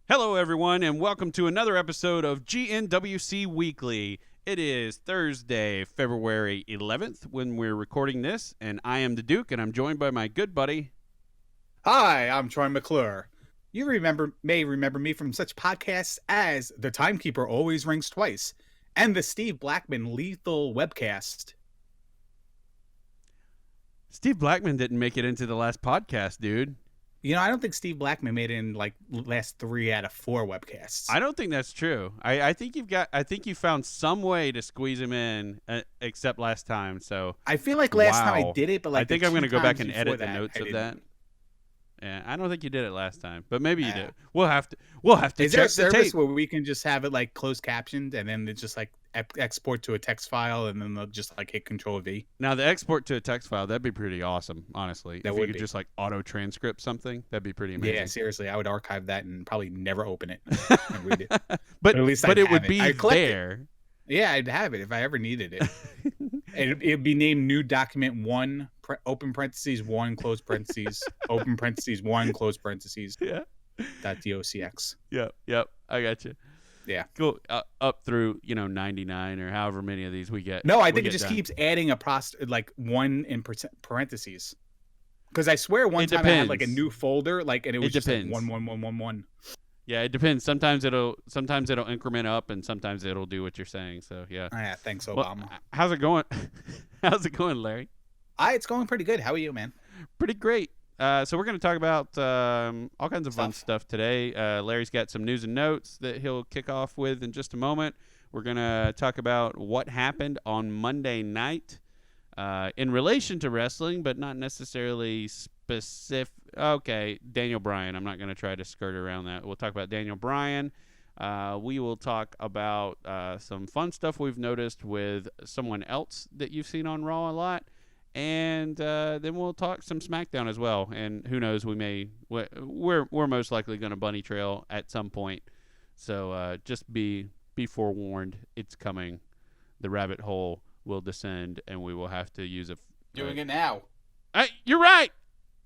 Hello, everyone, and welcome to another episode of GnWC Weekly. It is Thursday, February 11th when we're recording this, and I am the Duke, and I'm joined by my good buddy. Hi, I'm Troy McClure. You may remember me from such podcasts as The Timekeeper Always Rings Twice and the Steve Blackman Lethal Webcast. Steve Blackman didn't make it into the last podcast, dude. You know, I don't think Steve Blackman made it in like last 3 out of 4 webcasts. I don't think that's true. I think you found some way to squeeze him in, except last time. So I feel like last time I did it, but like I think I'm going to go back and edit the that, notes I of that. Yeah, I don't think you did it last time, but maybe you did. Yeah. We'll have to Is there check a the service tape. where we can just have it like closed captioned and then it just like export to a text file and then they'll just like hit Control V? Now the export to a text file, that'd be pretty awesome, honestly. That if you would could be. just like auto transcript something, that'd be pretty amazing. Yeah, seriously, I would archive that and probably never open it and read it. but at least but I'd it have would it. be I'd collect it. there. Yeah, I'd have it if I ever needed it. It'd be named new document 1, open parentheses 1, close parentheses, open parentheses 1, close parentheses, Yeah. .docx. Yep. I got you. Yeah. Go up through 99 or however many of these we get. No, I we think it get just done. keeps adding a like 1 in parentheses. Because I swear one It time I had like a depends. new folder, like, and it was It just like depends. 1, 1, 1, 1, 1. Yeah, it depends. Sometimes it'll increment up, and sometimes it'll do what you're saying. So yeah. Oh, yeah, thanks, Well, Obama. how's it going? How's it going, Larry? It's going pretty good. How are you, man? Pretty great. So we're going to talk about all kinds of fun stuff today. Larry's got some news and notes that he'll kick off with in just a moment. We're going to talk about what happened on Monday night in relation to wrestling, but not necessarily specific. Okay, Daniel Bryan. I'm not going to try to skirt around that. We'll talk about Daniel Bryan. We will talk about some fun stuff we've noticed with someone else that you've seen on Raw a lot. And then we'll talk some SmackDown as well. And who knows, we're most likely going to bunny trail at some point. So just be forewarned, it's coming. The rabbit hole will descend, and we will have to use a. Doing it now. You're right.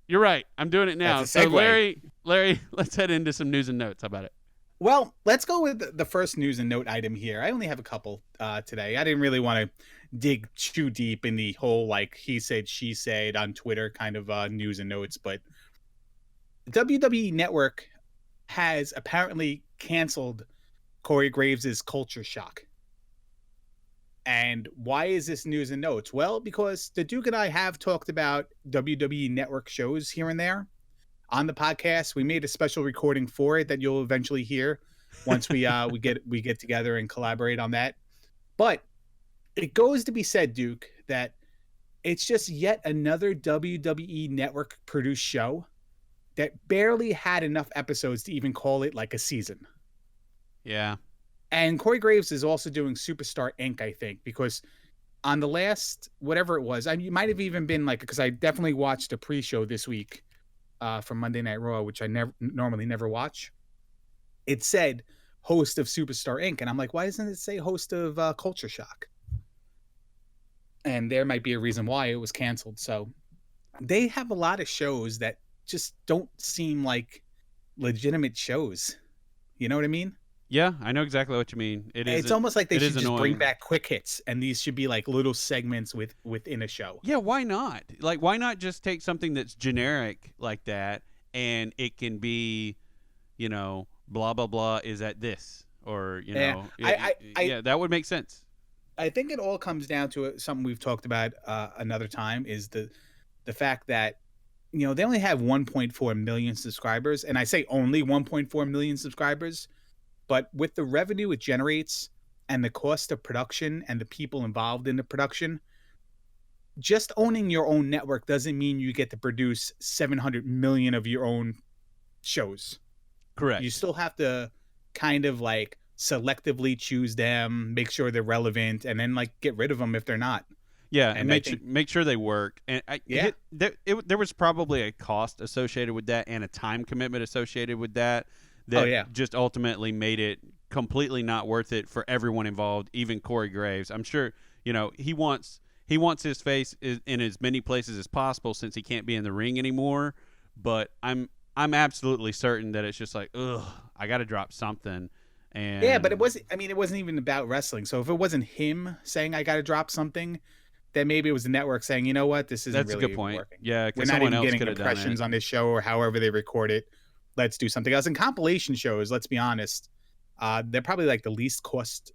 You're right. I'm doing it now. That's a So segue. Larry, let's head into some news and notes. How about it? Well, let's go with the first news and note item here. I only have a couple today. I didn't really want to dig too deep in the whole like he said, she said on Twitter kind of news and notes, but WWE Network has apparently canceled Corey Graves' Culture Shock. And why is this news and notes? Well, because the Duke and I have talked about WWE Network shows here and there on the podcast. We made a special recording for it that you'll eventually hear once we get together and collaborate on that. But it goes to be said, Duke, that it's just yet another WWE Network produced show that barely had enough episodes to even call it like a season. Yeah. And Corey Graves is also doing Superstar Inc., I think, because on the last, whatever it was, it might have even been like, because I definitely watched a pre-show this week from Monday Night Raw, which I normally never watch. It said host of Superstar Inc. And I'm like, why doesn't it say host of Culture Shock? And there might be a reason why it was canceled. So they have a lot of shows that just don't seem like legitimate shows. You know what I mean? Yeah, I know exactly what you mean. It's almost like they should just annoying. bring back quick hits, and these should be like little segments within a show. Yeah, why not? Like, why not just take something that's generic like that, and it can be, blah blah blah is at this, or Yeah. yeah, that would make sense. I think it all comes down to something we've talked about another time is the fact that they only have 1.4 million subscribers, and I say only 1.4 million subscribers. But with the revenue it generates and the cost of production and the people involved in the production, just owning your own network doesn't mean you get to produce 700 million of your own shows. Correct. You still have to kind of like selectively choose them, make sure they're relevant, and then like get rid of them if they're not. Yeah, And and make sure they work. And there was probably a cost associated with that and a time commitment associated with that. That just ultimately made it completely not worth it for everyone involved, even Corey Graves. I'm sure, he wants his face in as many places as possible since he can't be in the ring anymore. But I'm I'm absolutely certain that it's just like, ugh, I got to drop something. Yeah, but it And wasn't. I mean, it wasn't even about wrestling. So if it wasn't him saying I got to drop something, then maybe it was the network saying, you know what, this isn't that's a really good even point. working. Yeah, We're because not someone even else getting could have done it. impressions on this show or however they record it. Let's do something else. And compilation shows, let's be honest, they're probably like the least cost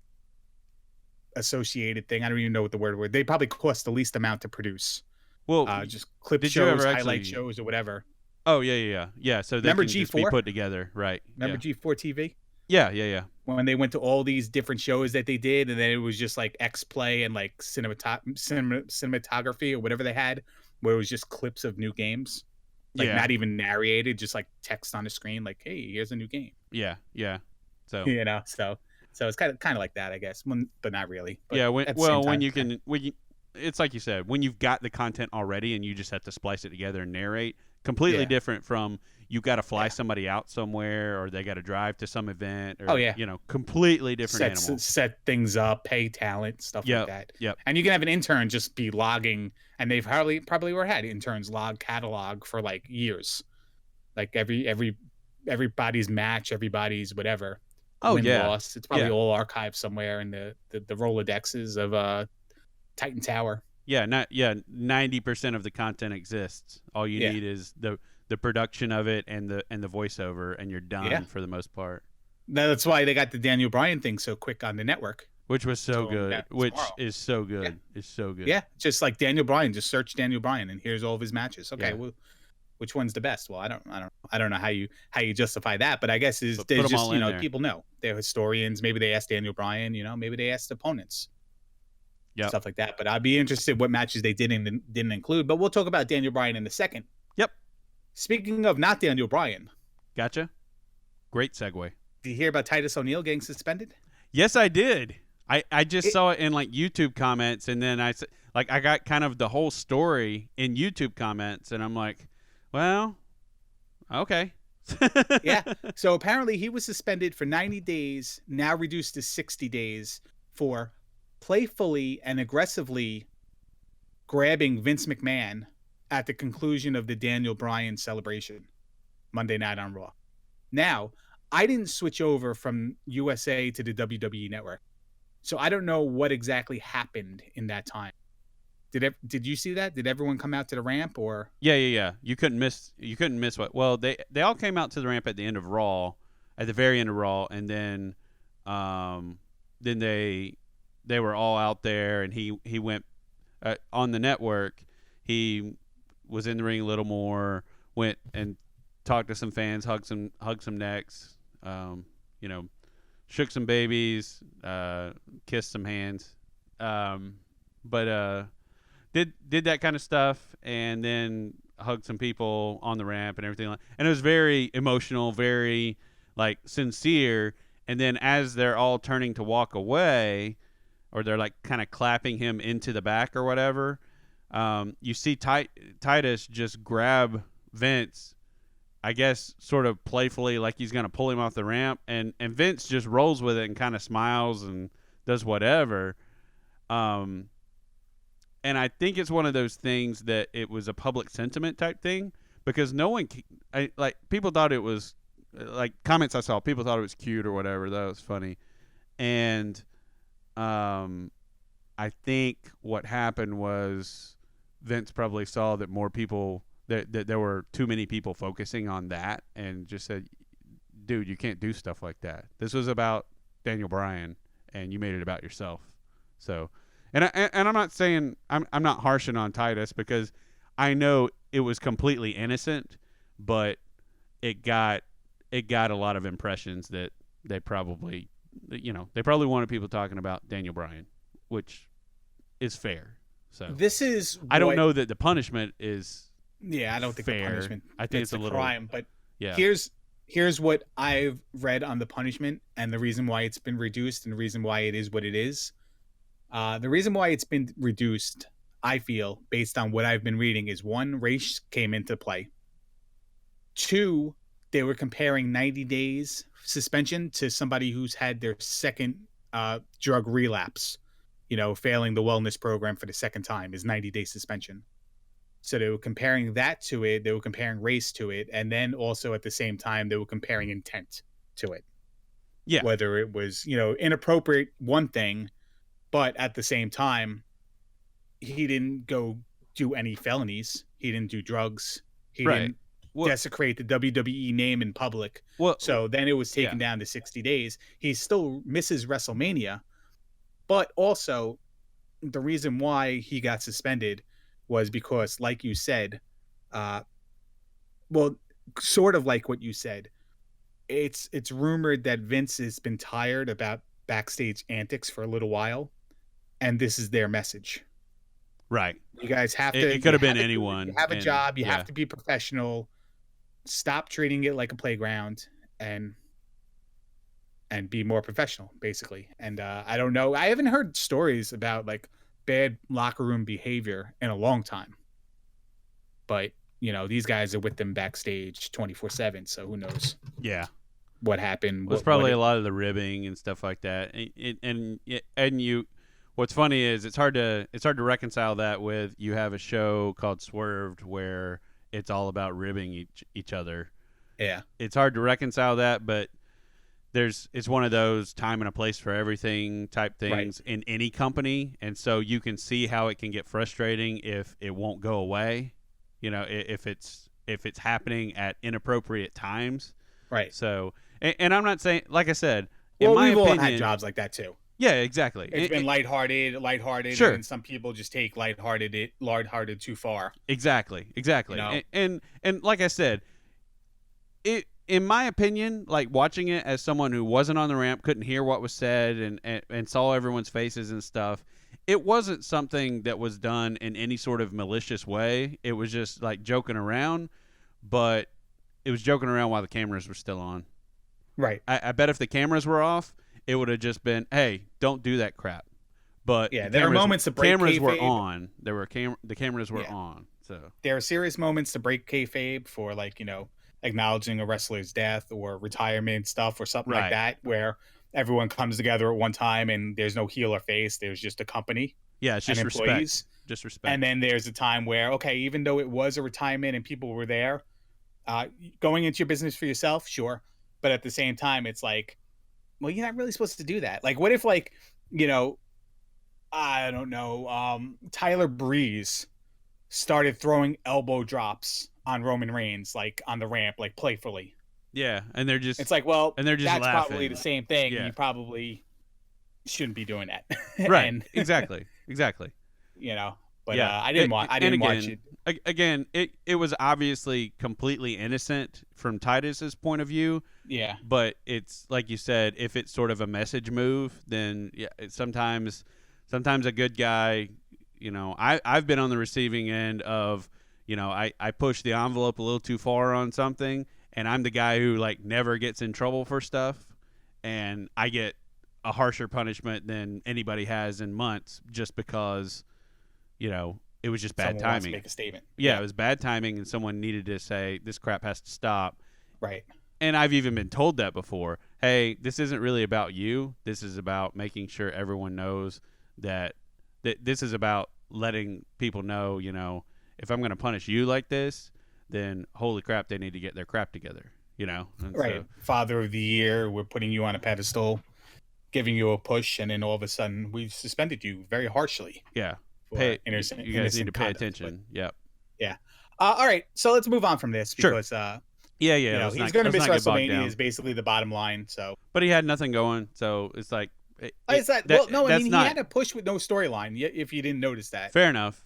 associated thing. I don't even know what the word was. They probably cost the least amount to produce. Well, Just clip did you shows, ever highlight actually? shows, or whatever. Oh yeah. So they Remember can just be G4? put together, right? Remember Yeah, G4 TV? yeah. When they went to all these different shows that they did, and then it was just like X Play and like cinematography or whatever they had, where it was just clips of new games, like Yeah, not even narrated, just like text on the screen, like, "Hey, here's a new game." yeah. So You know, so it's kind of like that, I guess, but not really. But yeah, at the same when time, you can, it's like you said, when you've got the content already and you just have to splice it together and narrate, completely yeah, different from you got to fly yeah. somebody out somewhere or they got to drive to some event Oh or yeah, completely different animal. set things up, pay talent, stuff like Yep, that. yep. And you can have an intern just be logging, and they've probably were had interns log catalog for like years, like everybody's match, everybody's whatever, Oh win yeah, loss. It's probably yeah, all archived somewhere in the Rolodexes of Titan Tower. yeah. Not yeah. 90% of the content exists. All you Yeah, need is the production of it and the voiceover, and you're yeah. done for the most part. That's why they got the Daniel Bryan thing so quick on the network. Which was so So good. that Which tomorrow. is so Yeah. good. Is so good. Yeah, just like Daniel Bryan, just search Daniel Bryan and here's all of his matches. Okay, Yeah. well, which one's the best? Well, I don't know how you justify that, but I guess is But put there's them just all in there. people know they're historians. Maybe they asked Daniel Bryan, maybe they asked opponents, Yep. stuff like that. But I'd be interested what matches they didn't include. But we'll talk about Daniel Bryan in a second. Yep. Speaking of not Daniel Bryan, Gotcha. Great segue. did you hear about Titus O'Neil getting suspended? Yes, I did. I just It, saw it in like YouTube comments, and then I got kind of the whole story in YouTube comments, and I'm like, well, okay. yeah. So apparently he was suspended for 90 days, now reduced to 60 days for playfully and aggressively grabbing Vince McMahon at the conclusion of the Daniel Bryan celebration Monday night on Raw. Now, I didn't switch over from USA to the WWE network. So I don't know what exactly happened in that time. Did you see that? Did everyone come out to the ramp or Yeah. You couldn't miss what. Well, they all came out to the ramp at the end of Raw, at the very end of Raw, and then they were all out there, and he went on the network. He was in the ring a little more, went and talked to some fans, hugged some necks, you know, shook some babies, kissed some hands, but did that kind of stuff, and then hugged some people on the ramp and everything and it was very emotional, very like sincere. And then as they're all turning to walk away, or they're like kind of clapping him into the back or whatever, you see Titus just grab Vince, I guess sort of playfully, like he's going to pull him off the ramp, and Vince just rolls with it and kind of smiles and does whatever. And I think it's one of those things that it was a public sentiment type thing, because no one, like people thought it was, like comments I saw, people thought it was cute or whatever. That was funny. And I think what happened was Vince probably saw that more people, that there were too many people focusing on that, and just said, dude, you can't do stuff like that. This was about Daniel Bryan, and you made it about yourself. So, and I'm not saying, I'm not harshing on Titus, because I know it was completely innocent, but it got a lot of impressions that they probably wanted people talking about Daniel Bryan, which is fair. So this is I don't know that the punishment is I don't think fair. the punishment. I think it's a little crime, but yeah. Here's what I've read on the punishment and the reason why it's been reduced and the reason why it is what it is. The reason why it's been reduced, I feel, based on what I've been reading, is one, race came into play. Two, they were comparing 90 days suspension to somebody who's had their second drug relapse, failing the wellness program for the second time is 90-day suspension. So they were comparing that to it. They were comparing race to it. And then also at the same time, they were comparing intent to it. Yeah. Whether it was, inappropriate, one thing, but at the same time, he didn't go do any felonies. He didn't do drugs. He Right. didn't Well, desecrate the WWE name in public. well, So then it was taken down to 60 days. He still misses WrestleMania. But also, the reason why he got suspended was because, like you said, well, sort of like what you said, it's rumored that Vince has been tired about backstage antics for a little while, and this is their message. right. You guys have to. It could have been You anyone. have a job. You yeah. have to be professional. Stop treating it like a playground, and be more professional, basically. And I don't know. I haven't heard stories about like bad locker room behavior in a long time. But these guys are with them backstage 24/7, so who knows? Yeah. What happened? Well, it's probably a lot of the ribbing and stuff like that. And you, what's funny is it's hard to reconcile that with you have a show called Swerved where it's all about ribbing each other. Yeah, it's hard to reconcile that, but it's one of those time and a place for everything type things in any company, and so you can see how it can get frustrating if it won't go away. If it's happening at inappropriate times. Right. So, and I'm not saying, like I said, well, in my we've opinion, all had jobs like that too. Yeah, exactly. It's been lighthearted, sure. and some people just take lighthearted too far. Exactly. And like I said, in my opinion, like watching it as someone who wasn't on the ramp, couldn't hear what was said, and saw everyone's faces and stuff, it wasn't something that was done in any sort of malicious way. It was just like joking around, but it was joking around while the cameras were still on. Right. I bet if the cameras were off, it would have just been, hey, don't do that crap. But yeah, there are moments to break cameras were kayfabe. On. There were the cameras were on. So there are serious moments to break kayfabe for acknowledging a wrestler's death or retirement stuff or something like that, where everyone comes together at one time and there's no heel or face. There's just a company. Yeah, it's just employees. Respect. Just respect. And then there's a time where, okay, even though it was a retirement and people were there, going into your business for yourself, sure. But at the same time, it's like, well, you're not really supposed to do that. Like, what if, I don't know, Tyler Breeze started throwing elbow drops on Roman Reigns, like on the ramp, like playfully. Yeah, and they're just, it's like, well, and they're just that's laughing. Probably the same thing. Yeah. You probably shouldn't be doing that. Right. And, exactly. But I didn't watch it. Again, it was obviously completely innocent from Titus's point of view. Yeah. But it's like you said, if it's sort of a message move, then sometimes a good guy, I've been on the receiving end of, I push the envelope a little too far on something, and I'm the guy who never gets in trouble for stuff, and I get a harsher punishment than anybody has in months just because, it was just bad timing. Wants to make a statement. Yeah, it was bad timing, and someone needed to say this crap has to stop. Right. And I've even been told that before. Hey, this isn't really about you. This is about making sure everyone knows that this is about letting people know, if I'm going to punish you like this, then holy crap, they need to get their crap together, And right. So, Father of the Year, we're putting you on a pedestal, giving you a push, and then all of a sudden we've suspended you very harshly. Yeah. You guys need to pay attention. Yep. Yeah. All right. So let's move on from this because yeah. He's going to miss WrestleMania is basically the bottom line. So, but he had nothing going, so it's like. He had a push with no storyline. If you didn't notice that, fair enough.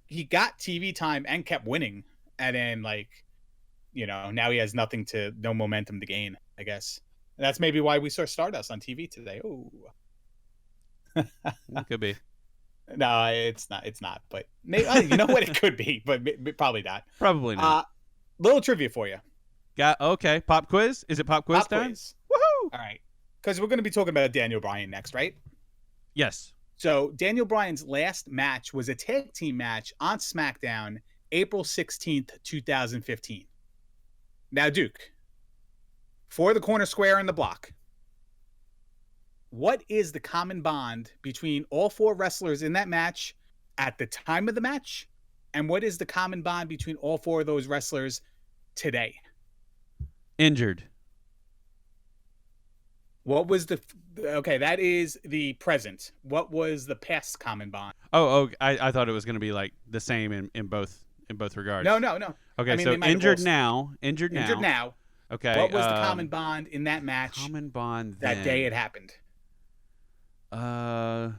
He got TV time and kept winning, and then now he has no momentum to gain. I guess and that's maybe why we saw Stardust on TV today. Oh, could be. No, it's not. It's not. But maybe, you know what? It could be, but probably not. Probably not. Little trivia for you. Okay. Pop quiz. Is it pop quiz time? Quiz. Woohoo! All right. Because we're going to be talking about Daniel Bryan next, right? Yes. So Daniel Bryan's last match was a tag team match on SmackDown, April 16th, 2015. Now, Duke, for the corner square and the block, what is the common bond between all four wrestlers in that match at the time of the match And what is the common bond between all four of those wrestlers today? Injured. What was the okay? That is the present. What was the past common bond? Oh, I thought it was going to be like the same in both regards. No. I Okay, mean, so they might have all injured injured now. now. Okay. What was the common bond in that match Common bond that day it happened? None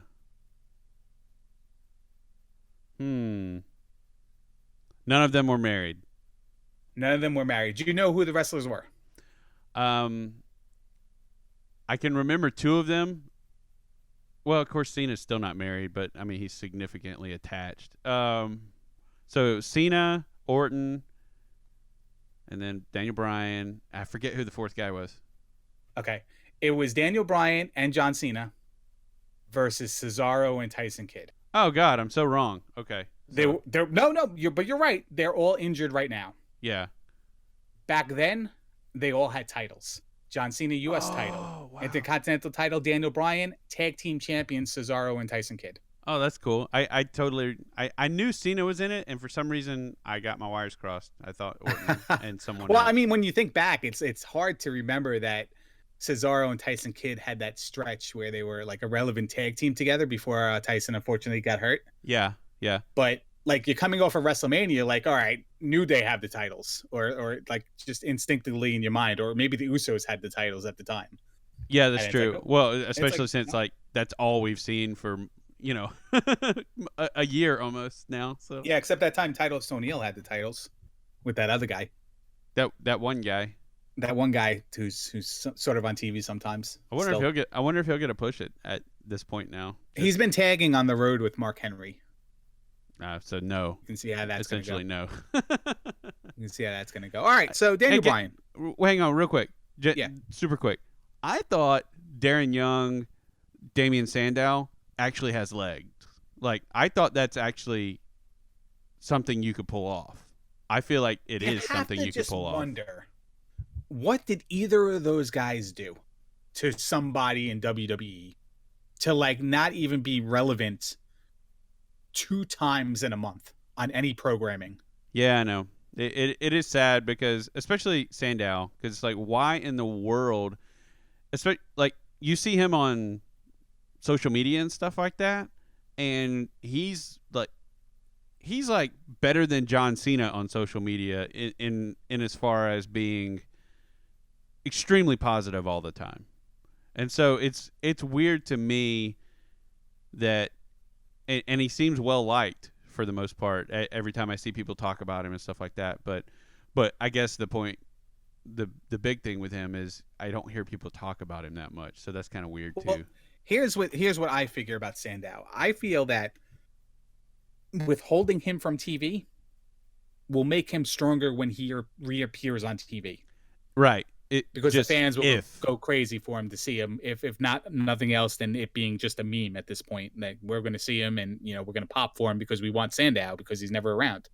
of them were married. None of them were married. Do you know who the wrestlers were? I can remember two of them. Well, of course, Cena's still not married, but I mean, he's significantly attached. So Cena, Orton, and then Daniel Bryan. I forget who the fourth guy was. Okay. It was Daniel Bryan and John Cena versus Cesaro and Tyson Kidd. Oh God, I'm so wrong. Okay. So. You're right. They're all injured right now. Yeah. Back then, they all had titles. John Cena, U.S. title. Wow. Intercontinental title, Daniel Bryan. Tag team champion, Cesaro and Tyson Kidd. Oh, that's cool. I knew Cena was in it, and for some reason, I got my wires crossed. I thought Orton and someone Well, else. I mean, when you think back, it's hard to remember that Cesaro and Tyson Kidd had that stretch where they were like a relevant tag team together before Tyson unfortunately got hurt. Yeah. But like you're coming off of WrestleMania, like, all right, New Day have the titles, or like just instinctively in your mind, or maybe the Usos had the titles at the time. Yeah, that's true. Like, well, especially since like that's all we've seen for a year almost now. So yeah, except that time Titus O'Neil had the titles with that other guy. That one guy. That one guy who's sort of on TV sometimes. I wonder if he'll get a push at this point now. He's been tagging on the road with Mark Henry. So no. You can see how that's essentially gonna go. No. You can see how that's going to go. All right, so Daniel Bryan. Hang on real quick. Super quick. I thought Darren Young, Damian Sandow actually has legs. Like, I thought that's actually something you could pull off. I feel like it is something you could pull off. Wonder, what did either of those guys do to somebody in WWE to like not even be relevant 2 times in a month on any programming? Yeah, I know. It is sad because, especially Sandow, because it's like, why in the world, especially like you see him on social media and stuff like that, and he's like better than John Cena on social media in as far as being extremely positive all the time. And so it's weird to me that, and he seems well liked for the most part every time I see people talk about him and stuff like that. But I guess the big thing with him is I don't hear people talk about him that much. So that's kind of weird too. Well, here's what I figure about Sandow. I feel that withholding him from TV will make him stronger when he reappears on TV. Right. Because the fans will go crazy for him to see him. If not nothing else than it being just a meme at this point. Like, we're going to see him and we're going to pop for him because we want Sandow because he's never around.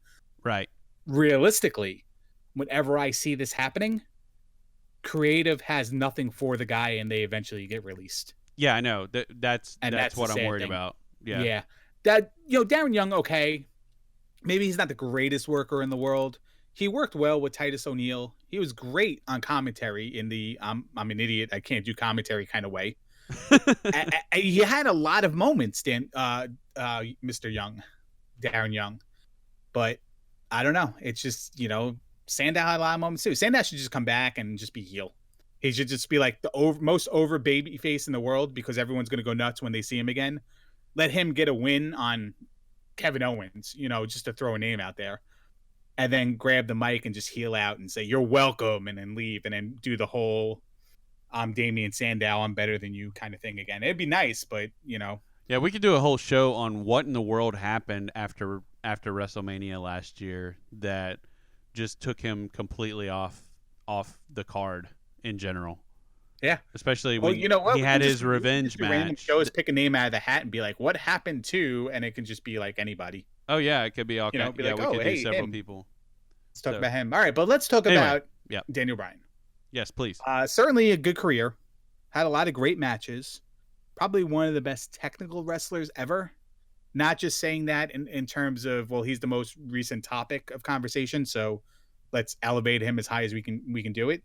Right. Realistically, whenever I see this happening, creative has nothing for the guy and they eventually get released. Yeah, I know. That's what I'm worried about. Yeah. Yeah. That Darren Young, okay. Maybe he's not the greatest worker in the world. He worked well with Titus O'Neil. He was great on commentary in the I'm an idiot, I can't do commentary kind of way. He had a lot of moments, Mr. Young, Darren Young. But I don't know. It's just, Sandow had a lot of moments too. Sandow should just come back and just be heel. He should just be like the most over baby face in the world because everyone's going to go nuts when they see him again. Let him get a win on Kevin Owens, just to throw a name out there. And then grab the mic and just heel out and say, you're welcome, and then leave, and then do the whole I'm Damian Sandow, I'm better than you kind of thing again. It'd be nice, but, Yeah, we could do a whole show on what in the world happened after WrestleMania last year that just took him completely off the card in general. Yeah. Especially when he had his revenge match. Random shows, pick a name out of the hat and be like, what happened to, and it can just be like anybody. Oh, yeah, it could be all kinds. Yeah, like, we could do several people. Let's talk about him. All right, but let's talk about Daniel Bryan. Yes, please. Certainly a good career. Had a lot of great matches. Probably one of the best technical wrestlers ever. Not just saying that in terms of, well, he's the most recent topic of conversation, so let's elevate him as high as we can do it.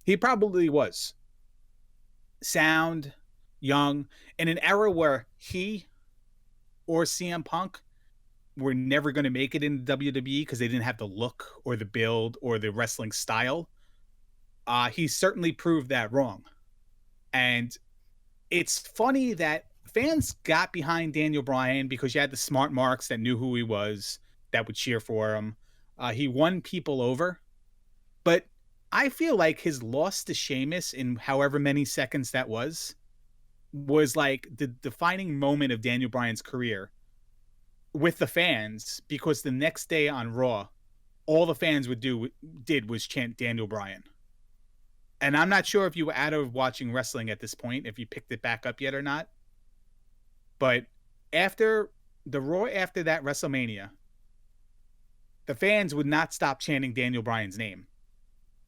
He probably was sound, young, in an era where he or CM Punk were never going to make it in WWE because they didn't have the look or the build or the wrestling style. He certainly proved that wrong. And it's funny that fans got behind Daniel Bryan because you had the smart marks that knew who he was, that would cheer for him. He won people over. But I feel like his loss to Sheamus in however many seconds that was like the defining moment of Daniel Bryan's career with the fans, because the next day on Raw, all the fans did was chant Daniel Bryan. And I'm not sure if you were out of watching wrestling at this point, if you picked it back up yet or not. But after the Raw, after that WrestleMania, the fans would not stop chanting Daniel Bryan's name.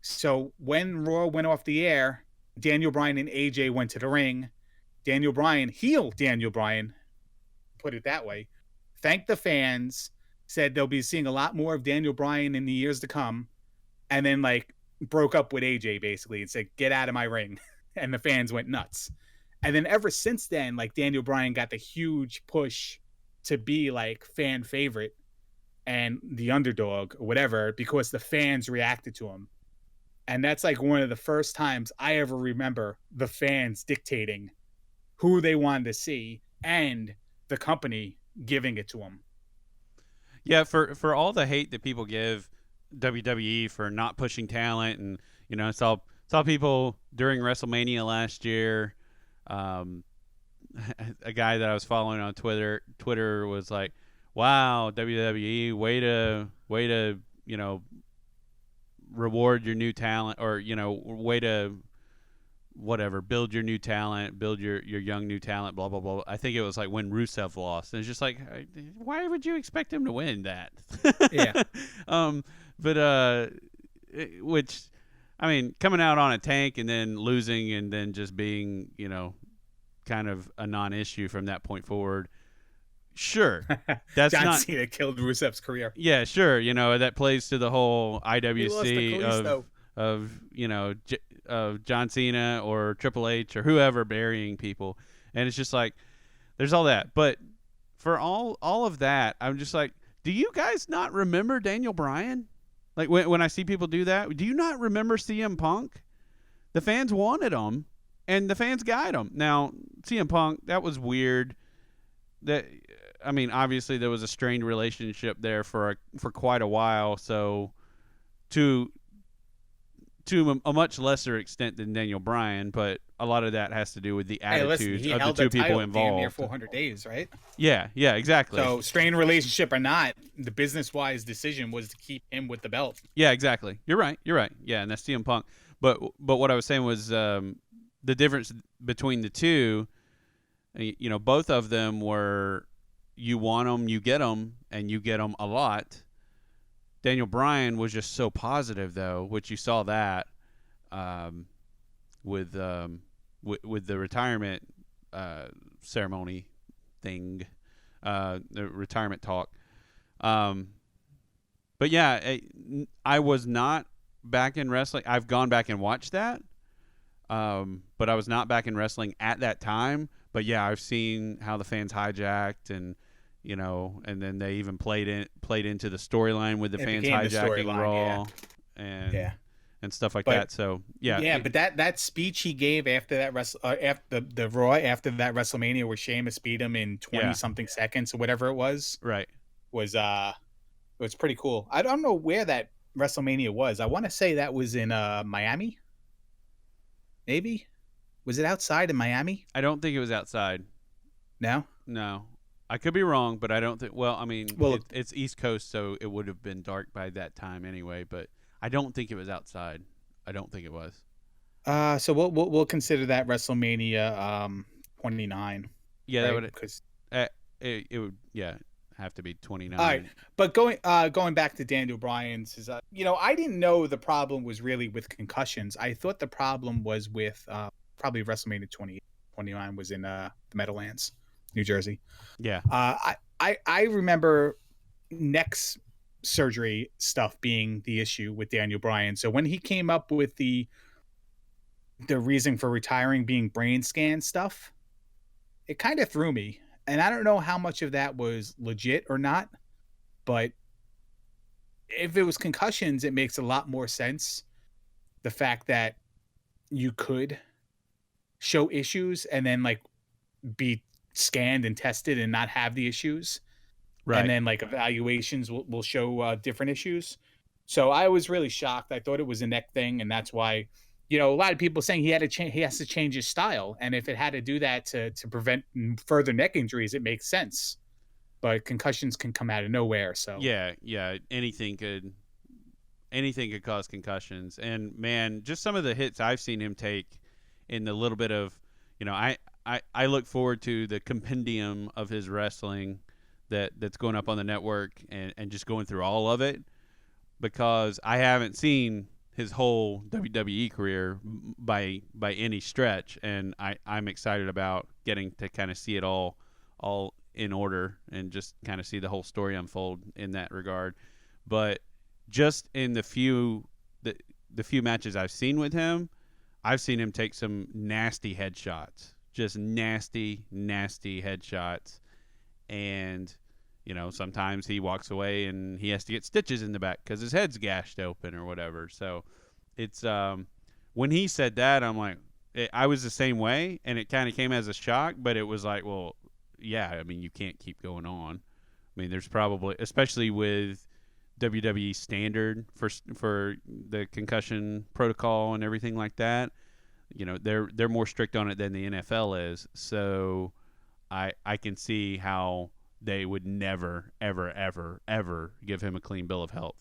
So when Raw went off the air, Daniel Bryan and AJ went to the ring. Daniel Bryan, heel Daniel Bryan, put it that way, thanked the fans, said they'll be seeing a lot more of Daniel Bryan in the years to come, and then like broke up with AJ basically and said, "Get out of my ring." And the fans went nuts. And then ever since then, like Daniel Bryan got the huge push to be like fan favorite and the underdog or whatever because the fans reacted to him. And that's like one of the first times I ever remember the fans dictating who they wanted to see and the company giving it to him. Yeah, for all the hate that people give WWE for not pushing talent, and I saw people during WrestleMania last year. A guy that I was following on Twitter was like, "Wow, WWE, way to reward your new talent, or way to whatever, build your new talent, build your young new talent, blah blah blah." I think it was like when Rusev lost, and it's just like, why would you expect him to win that? Yeah. Which, I mean, coming out on a tank and then losing and then just being kind of a non-issue from that point forward. Sure, that's John not Cena killed Rusev's career. Yeah, sure. That plays to the whole IWC of John Cena or Triple H or whoever burying people, and it's just like there's all that. But for all of that, I'm just like, do you guys not remember Daniel Bryan? Like when I see people do that, do you not remember CM Punk? The fans wanted him, and the fans got him. Now CM Punk, that was weird. I mean, obviously there was a strained relationship there for quite a while. So to a much lesser extent than Daniel Bryan, but a lot of that has to do with the attitudes of the two people involved. Near 400 days, right? Yeah, exactly. So strained relationship or not, the business-wise decision was to keep him with the belt. Yeah, exactly. You're right. Yeah, and that's CM Punk. But what I was saying was the difference between the two. Both of them were, you want them, you get them, and you get them a lot. Daniel Bryan was just so positive, though, which you saw that with the retirement ceremony thing, the retirement talk. But yeah, I was not back in wrestling. I've gone back and watched that, but I was not back in wrestling at that time. But yeah, I've seen how the fans hijacked, and and then they even played into the storyline with the fans hijacking Raw, and stuff like that. So but that speech he gave after that after the Raw, after that WrestleMania where Sheamus beat him in 20 something seconds or whatever it was, right, was pretty cool. I don't know where that WrestleMania was. I want to say that was in Miami. Maybe. Was it outside in Miami? I don't think it was outside. No? No. I could be wrong, but I don't think... Well, I mean, it's East Coast, so it would have been dark by that time anyway, but I don't think it was outside. I don't think it was. So we'll consider that WrestleMania 29. Yeah, right? that would... Because it would, have to be 29. All right, but going back to Daniel Bryan's, I didn't know the problem was really with concussions. I thought the problem was with probably WrestleMania 29 was in the Meadowlands, New Jersey. Yeah. I remember neck surgery stuff being the issue with Daniel Bryan. So when he came up with the reason for retiring being brain scan stuff, it kind of threw me. And I don't know how much of that was legit or not, but if it was concussions, it makes a lot more sense. The fact that you could show issues and then like be scanned and tested and not have the issues, and Right. then like evaluations will show different issues. So I was really shocked. I thought it was a neck thing, and that's why, a lot of people saying he has to change his style, and if it had to do that to prevent further neck injuries, it makes sense. But concussions can come out of nowhere. So Yeah, yeah. Anything could cause concussions. And man, just some of the hits I've seen him take in the little bit of, I look forward to the compendium of his wrestling that's going up on the network, and just going through all of it, because I haven't seen his whole WWE career by any stretch, and I'm excited about getting to kind of see it all in order, and just kind of see the whole story unfold in that regard. But just in the few matches I've seen with him, I've seen him take some nasty headshots, just nasty, nasty headshots, and sometimes he walks away and he has to get stitches in the back because his head's gashed open or whatever. So it's when he said that, I'm like, I was the same way, and it kind of came as a shock, but it was like, well, yeah, I mean, you can't keep going on. I mean, there's probably, especially with WWE standard for the concussion protocol and everything like that. They're more strict on it than the NFL is. So I can see how they would never, ever, ever, ever give him a clean bill of health,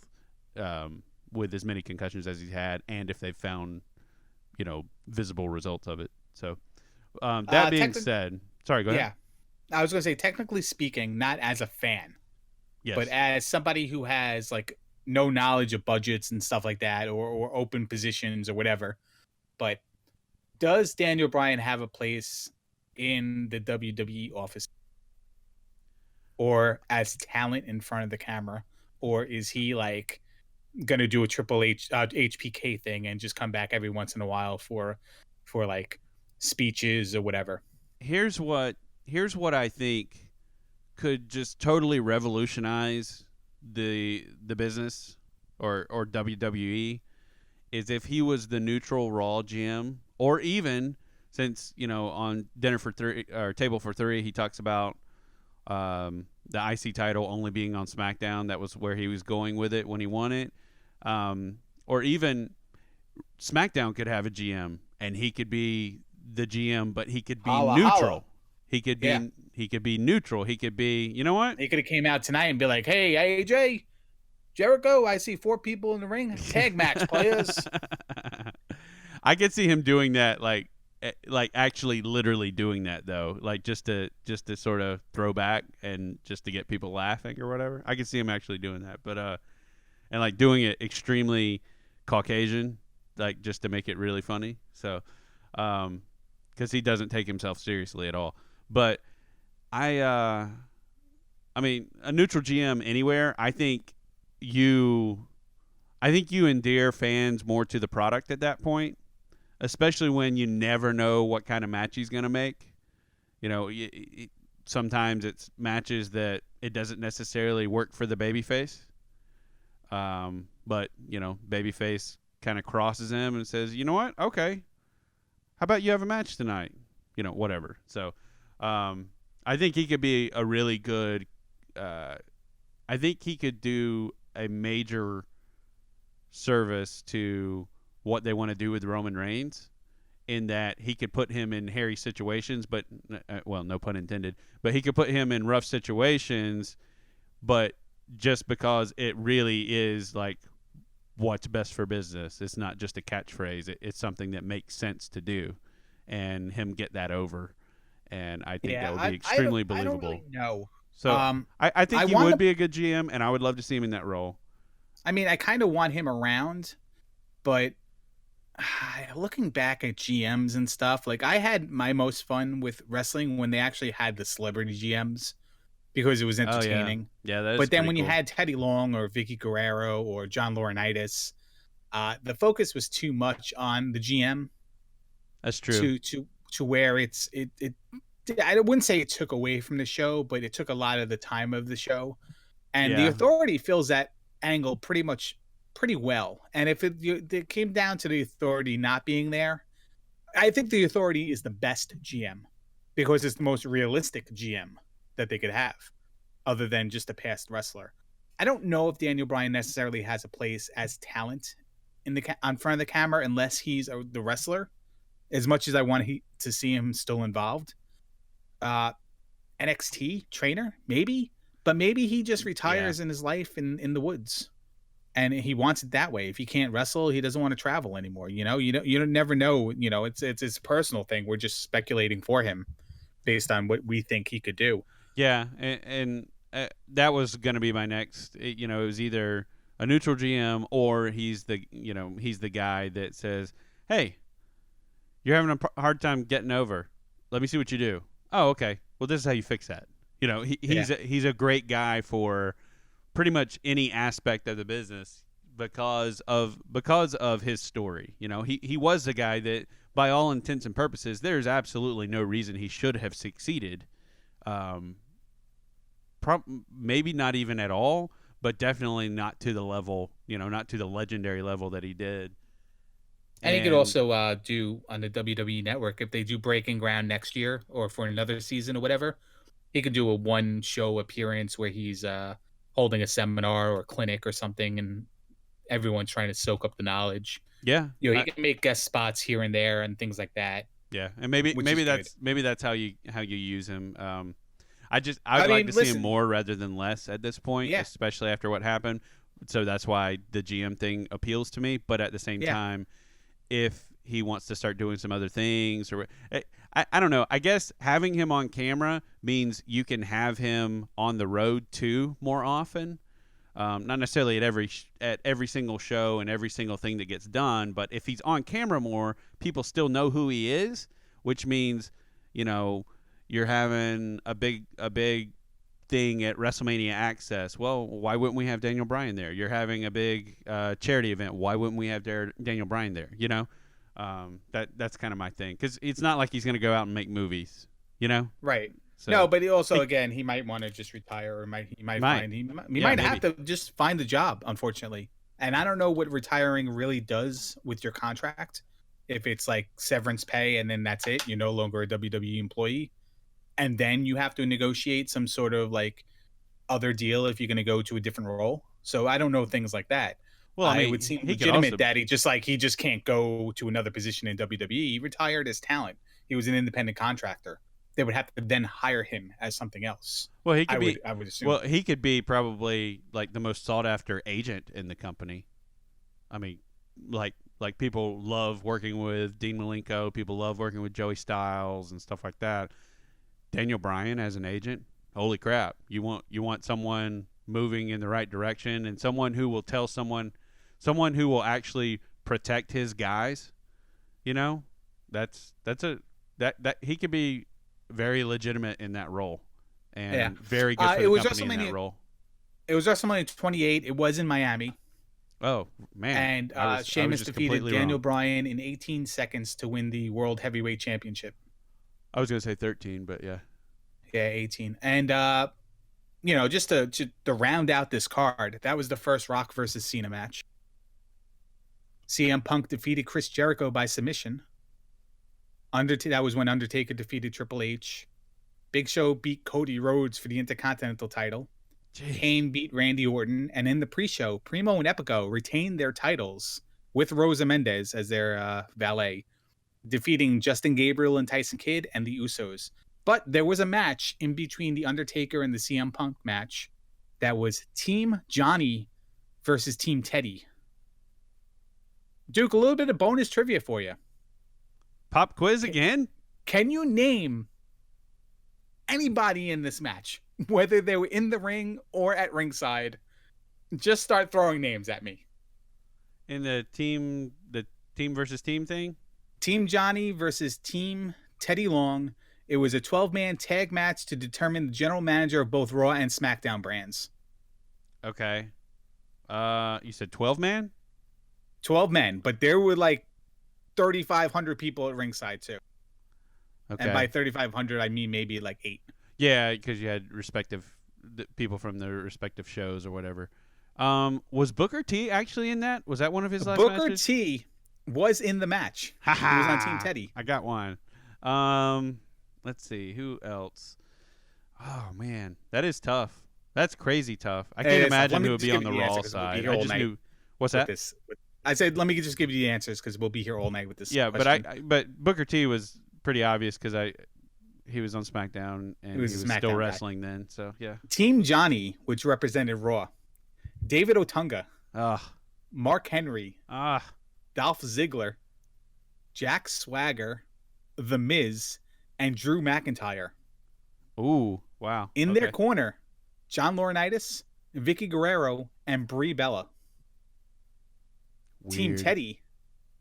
with as many concussions as he's had, and if they've found visible results of it. So that being said, sorry, go ahead. yeah, I was going to say, technically speaking, not as a fan, Yes. but as somebody who has like no knowledge of budgets and stuff like that, or open positions or whatever. But does Daniel Bryan have a place in the WWE office, or as talent in front of the camera, or is he like gonna do a Triple H HPK thing and just come back every once in a while for like speeches or whatever? Here's what I think could just totally revolutionize the business, or WWE, is if he was the neutral Raw GM, or even, since on Dinner for Three or Table for Three, he talks about the IC title only being on SmackDown. That was where he was going with it when he won it. Or even SmackDown could have a GM, and he could be the GM, but he could be Holla, neutral. holla. He could be Yeah. he could be neutral. He could be, you know what? He could have came out tonight and be like, "Hey, AJ, Jericho, I see 4 people in the ring. Tag match, players." I could see him doing that, like actually literally doing that, though, like just to sort of throw back and just to get people laughing or whatever. I could see him actually doing that, but and like doing it extremely Caucasian, like just to make it really funny. So, because he doesn't take himself seriously at all. But I mean, a neutral GM anywhere, I think you endear fans more to the product at that point, especially when you never know what kind of match he's going to make. Sometimes it's matches that it doesn't necessarily work for the babyface. But, babyface kind of crosses him and says, you know what? Okay. How about you have a match tonight? Whatever. So, I think he could be a really good, I think he could do a major service to what they want to do with Roman Reigns, in that he could put him in hairy situations, but well, no pun intended, but he could put him in rough situations, but just because it really is like what's best for business. It's not just a catchphrase. It's something that makes sense to do, and him get that over. And I think that would be extremely believable. I don't really know. So I think he would be a good GM, and I would love to see him in that role. I mean, I kind of want him around, but looking back at GMs and stuff, like I had my most fun with wrestling when they actually had the celebrity GMs. because it was Oh yeah, entertaining. yeah, that is But then pretty when you cool. had Teddy Long or Vicky Guerrero or John Laurinaitis, the focus was too much on the GM That's true. to where it I wouldn't say it took away from the show, but it took a lot of the time of the show. And the Yeah, Authority fills that angle pretty well. And if it came down to the Authority not being there, I think the Authority is the best GM because it's the most realistic GM that they could have, other than just a past wrestler. I don't know if Daniel Bryan necessarily has a place as talent in the on front of the camera unless he's the wrestler. As much as I want to see him still involved, uh, NXT trainer maybe, but maybe he just yeah, retires in his life in the woods, and he wants it that way. If he can't wrestle, he doesn't want to travel anymore. You don't never know. It's his personal thing. We're just speculating for him based on what we think he could do. yeah, and that was going to be my next. It was either a neutral GM or he's the guy that says, "Hey, you're having a hard time getting over. Let me see what you do." Oh, okay. Well, this is how you fix that. Yeah, He's a great guy for pretty much any aspect of the business because of his story. He was the guy that, by all intents and purposes, there's absolutely no reason he should have succeeded. Um, Maybe not even at all, but definitely not to the level, not to the legendary level that he did. and he could And also do on the WWE Network if they do Breaking Ground next year or for another season or whatever. He could do a one show appearance where he's holding a seminar or a clinic or something, and everyone's trying to soak up the knowledge. yeah, He can make guest spots here and there and things like that, yeah, and maybe which is maybe good. that's how you use him. I'd I like to mean, see him listen, more rather than less at this point, yeah, especially after what happened. So that's why the GM thing appeals to me. But at the same yeah, time, if he wants to start doing some other things, or I don't know. I guess having him on camera means you can have him on the road too more often. Not necessarily at every single show and every single thing that gets done, but if he's on camera more, people still know who he is, which means, you know, you're having a big thing at WrestleMania Access. Well, why wouldn't we have Daniel Bryan there? You're having a big charity event. Why wouldn't we have Daniel Bryan there? That's kind of my thing, because it's not like he's going to go out and make movies. You know, right. No, so but he also he, again he might want to just retire, or he he might might, find he yeah, might have maybe. to just find a job, unfortunately. And I don't know what retiring really does with your contract. If it's like severance pay and then that's it, you're no longer a WWE employee, and then you have to negotiate some sort of like other deal if you're going to go to a different role. So I don't know things like that. Well, I It would mean, seem he could legitimate also. that he just can't go to another position in WWE. He retired as talent. He was an independent contractor. They would have to then hire him as something else. Well, he could be. I would assume. Well, he could be probably like the most sought after agent in the company. I mean, like people love working with Dean Malenko. People love working with Joey Styles and stuff like that. Daniel Bryan as an agent. Holy crap! You want someone moving in the right direction, and someone who will tell someone who will actually protect his guys. You know, that's a that he could be very legitimate in that role, Yeah. and very good for It the was company in that WrestleMania. role. It was WrestleMania 28. It was in Miami, Oh man, and I was Sheamus just defeated completely Daniel wrong. Bryan in 18 seconds to win the World Heavyweight Championship. I was gonna say 13, but yeah. Yeah, 18. And just to round out this card, that was the first Rock versus Cena match. CM Punk defeated Chris Jericho by submission. That was when Undertaker defeated Triple H. Big Show beat Cody Rhodes for the Intercontinental title. Jeez. Kane beat Randy Orton, and in the pre-show, Primo and Epico retained their titles with Rosa Mendez as their valet, defeating Justin Gabriel and Tyson Kidd and the Usos. But there was a match in between the Undertaker and the CM Punk match that was Team Johnny versus Team Teddy. Duke, a little bit of bonus trivia for you. Pop quiz again? Can you name anybody in this match, whether they were in the ring or at ringside? Just start throwing names at me. In the team versus team thing? Team Johnny versus Team Teddy Long It was a 12-man tag match to determine the general manager of both Raw and SmackDown brands. Okay. You said 12-man? 12 men, but there were like 3,500 people at ringside too. Okay. And by 3,500, I mean maybe like 8. Yeah, because you had people from their respective shows or whatever. Was Booker T actually in that? Was that one of his last matches? Booker T was in the match. He was on Team Teddy. I got one. Let's see. Who else? Oh, man. That is tough. That's crazy tough. I can't imagine who would be on the Raw side. I just knew. What's that? I said, let me just give you the answers because we'll be here all night with this. Yeah, question. but Booker T was pretty obvious because he was on SmackDown and he was still wrestling then. So yeah. Team Johnny, which represented Raw, David Otunga, Mark Henry, Dolph Ziggler, Jack Swagger, The Miz, and Drew McIntyre. Ooh, wow! In their corner, John Laurinaitis, Vicky Guerrero, and Brie Bella. Weird. Team Teddy,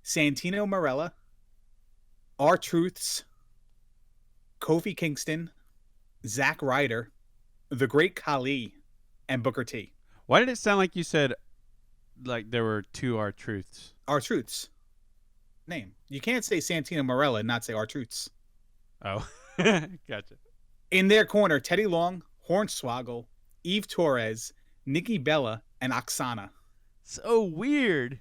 Santino Marella, R-Truths, Kofi Kingston, Zack Ryder, The Great Khali, and Booker T. Why did it sound like you said like there were 2 R-Truths? R-Truths. Name. You can't say Santino Marella and not say R-Truths. Oh, gotcha. In their corner, Teddy Long, Hornswoggle, Eve Torres, Nikki Bella, and Oksana. So weird.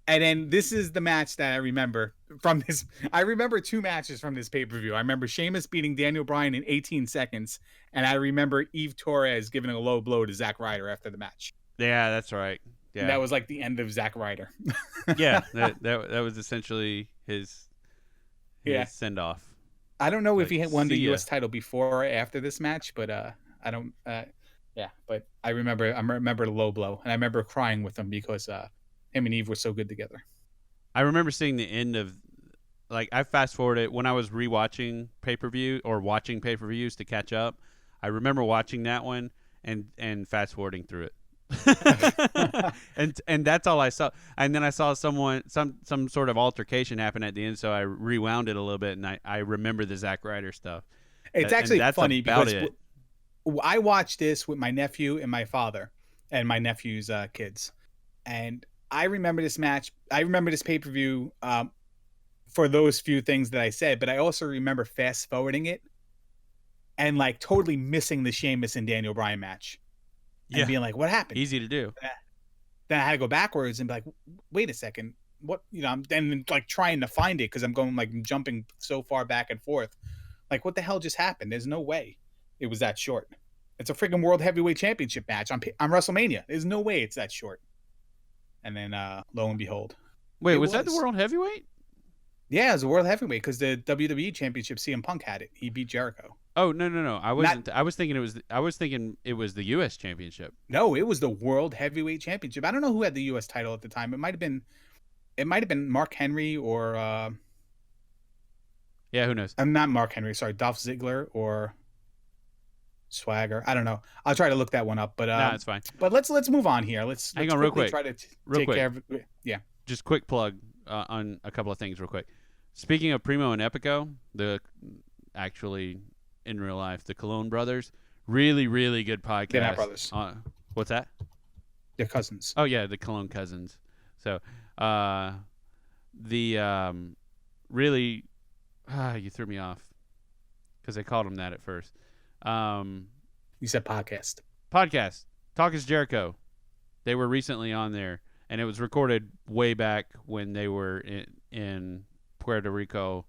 And then this is the match that I remember from this. I remember 2 matches from this pay-per-view. I remember Sheamus beating Daniel Bryan in 18 seconds. And I remember Eve Torres giving a low blow to Zack Ryder after the match. Yeah, that's right. Yeah, and that was like the end of Zack Ryder. Yeah, that was essentially his send-off. I don't know if he had won the U.S. title before or after this match, but I don't. Yeah, but I remember the low blow. And I remember crying with him because him and Eve were so good together. I remember seeing the end of, like, I fast forwarded when I was rewatching pay-per-view or watching pay-per-views to catch up. I remember watching that one and fast forwarding through it. and that's all I saw. And then I saw some sort of altercation happen at the end, so I rewound it a little bit, and I remember the Zack Ryder stuff. It's actually funny because I watched this with my nephew and my father and my nephew's kids. And I remember this match. I remember this pay-per-view for those few things that I said, but I also remember fast forwarding it and like totally missing the Sheamus and Daniel Bryan match. And being like, what happened? Easy to do. Then I had to go backwards and be like, wait a second. What, I'm then like trying to find it because I'm going like jumping so far back and forth. Like, what the hell just happened? There's no way it was that short. It's a freaking World Heavyweight Championship match on WrestleMania. There's no way it's that short. And then lo and behold. Wait, was that the World Heavyweight? Yeah, it was a World Heavyweight because the WWE Championship, CM Punk had it. He beat Jericho. Oh, no. I wasn't. I was thinking it was the U.S. Championship. No, it was the World Heavyweight Championship. I don't know who had the U.S. title at the time. It might have been Mark Henry or yeah, who knows? I'm not Mark Henry, sorry, Dolph Ziggler or Swagger. I don't know. I'll try to look that one up, but no, it's fine. But let's move on here. Let's hang on real quick. Try to take care of it. Yeah. Just quick plug on a couple of things real quick. Speaking of Primo and Epico, actually in real life, the Cologne brothers, really, really good podcast. They're not brothers. What's that? They're cousins. Oh yeah, the Cologne cousins. So, really, you threw me off because they called them that at first. You said podcast. Podcast. Talk is Jericho. They were recently on there, and it was recorded way back when they were in Puerto Rico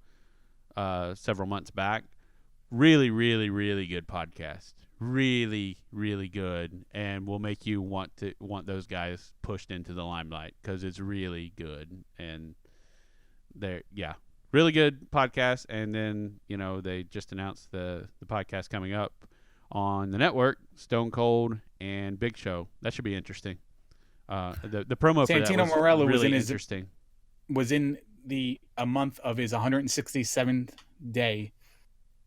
several months back. Really, really, really good podcast. Really, really good, and will make you want those guys pushed into the limelight because it's really good. And they're really good podcast. And then they just announced the podcast coming up on the network, Stone Cold and Big Show. That should be interesting. The promo for that was Morello really interesting. Was in a month of his 167th day.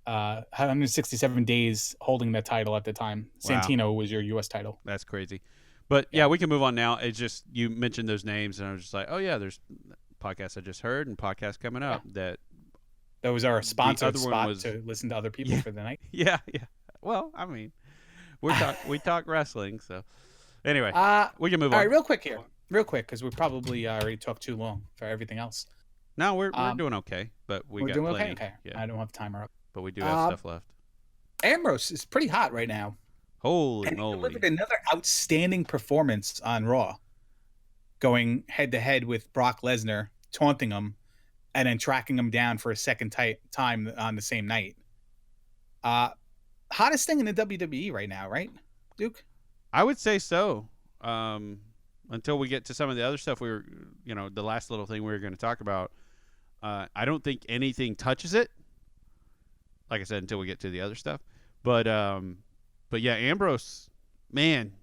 167 days holding that title at the time. Wow. Santino was your U.S. title. That's crazy. But yeah, we can move on now. It's just you mentioned those names, and I was just like, oh yeah, there's podcasts I just heard and podcasts coming up that That was our The sponsored other one spot was to listen to other people yeah, for the night. yeah, yeah. Well, I mean, we talk wrestling, so anyway, Uh, we can move all right, on. real quick here, real quick, because we probably already talked too long for everything else. No, we're doing okay, but we We're got doing okay. plenty. Okay, Yeah, I don't have timer up. but we do have stuff left. Ambrose is pretty hot right now, Holy and he moly! delivered another outstanding performance on Raw, going head to head with Brock Lesnar, taunting him, and then tracking him down for a second time on the same night. Uh, Hottest thing in the WWE right now, right, Duke? I would say so. Until we get to some of the other stuff the last little thing we were going to talk about. I don't think anything touches it. Like I said, until we get to the other stuff. But yeah, Ambrose, man,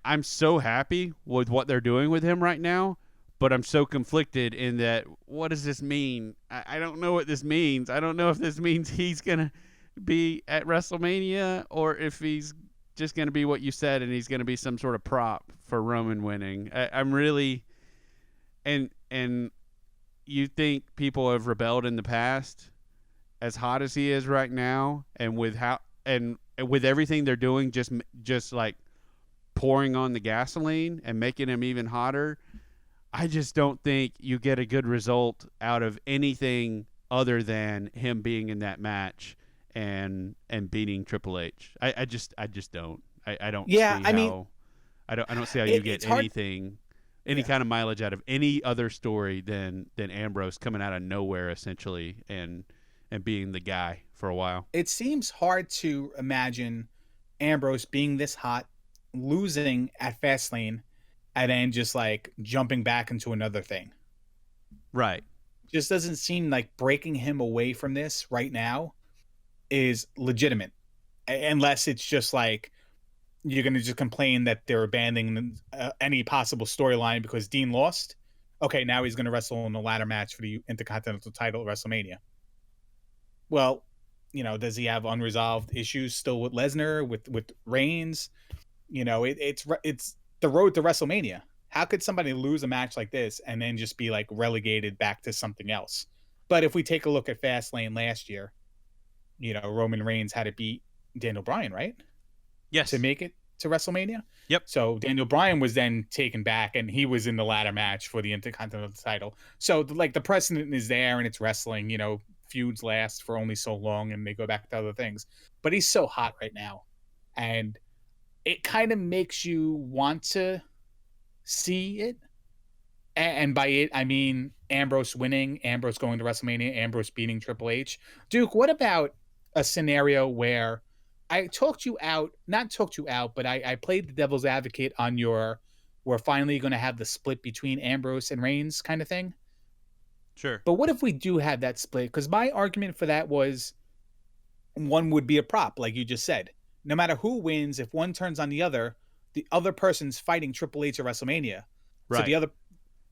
I'm so happy with what they're doing with him right now. But I'm so conflicted in that, what does this mean? I don't know what this means. I don't know if this means he's going to be at WrestleMania or if he's just going to be what you said and he's going to be some sort of prop for Roman winning. I'm really and you think people have rebelled in the past, as hot as he is right now, and with with everything they're doing, just like pouring on the gasoline and making him even hotter. I just don't think you get a good result out of anything other than him being in that match and beating Triple H. I just don't. I don't see how. I don't see how you get anything, any kind of mileage out of any other story than Ambrose coming out of nowhere essentially and being the guy for a while. It seems hard to imagine Ambrose being this hot, losing at Fastlane, and then just like jumping back into another thing. Right. Just doesn't seem like breaking him away from this right now is legitimate, unless it's just like you're going to just complain that they're abandoning any possible storyline because Dean lost. Okay, now he's going to wrestle in the ladder match for the Intercontinental title at WrestleMania. Well, does he have unresolved issues still with Lesnar, with Reigns? It's the road to WrestleMania. How could somebody lose a match like this and then just be like relegated back to something else? But if we take a look at Fastlane last year, Roman Reigns had to beat Daniel Bryan, right? Yes. To make it to WrestleMania. Yep. So Daniel Bryan was then taken back and he was in the ladder match for the Intercontinental title. So like the precedent is there and it's wrestling, feuds last for only so long and they go back to other things. But he's so hot right now. And it kind of makes you want to see it. And by it, I mean Ambrose winning, Ambrose going to WrestleMania, Ambrose beating Triple H. Duke, what about a scenario where I not talked you out, but I played the devil's advocate on we're finally going to have the split between Ambrose and Reigns kind of thing? Sure. But what if we do have that split? Because my argument for that was one would be a prop, like you just said. No matter who wins, if one turns on the other person's fighting Triple H at WrestleMania. Right. So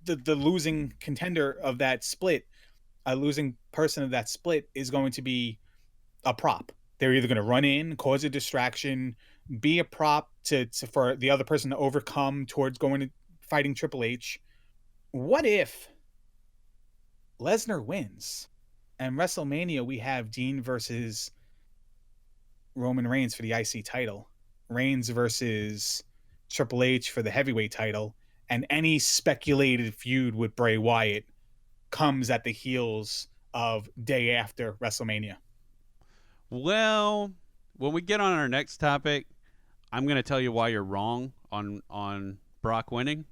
the losing contender of that split, a losing person of that split is going to be a prop. They're either going to run in, cause a distraction, be a prop for the other person to overcome towards going to fighting Triple H. What if Lesnar wins and WrestleMania we have Dean versus Roman Reigns for the IC title, Reigns versus Triple H for the heavyweight title, and any speculated feud with Bray Wyatt comes at the heels of day after WrestleMania? Well, when we get on our next topic, I'm going to tell you why you're wrong on Brock winning.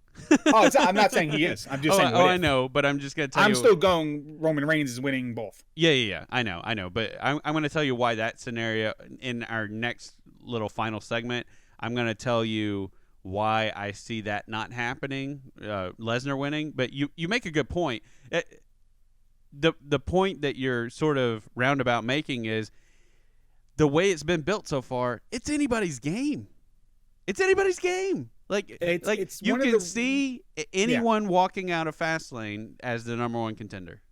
I'm not saying he is. I'm just saying. I know, but I'm just going to tell you. I'm still going Roman Reigns is winning both. Yeah. I know. But I'm going to tell you why that scenario in our next little final segment. I'm going to tell you why I see that not happening, Lesnar winning. But you make a good point. The point that you're sort of roundabout making is the way it's been built so far, it's anybody's game. It's anybody's game. It's you can see anyone walking out of Fastlane as the number one contender.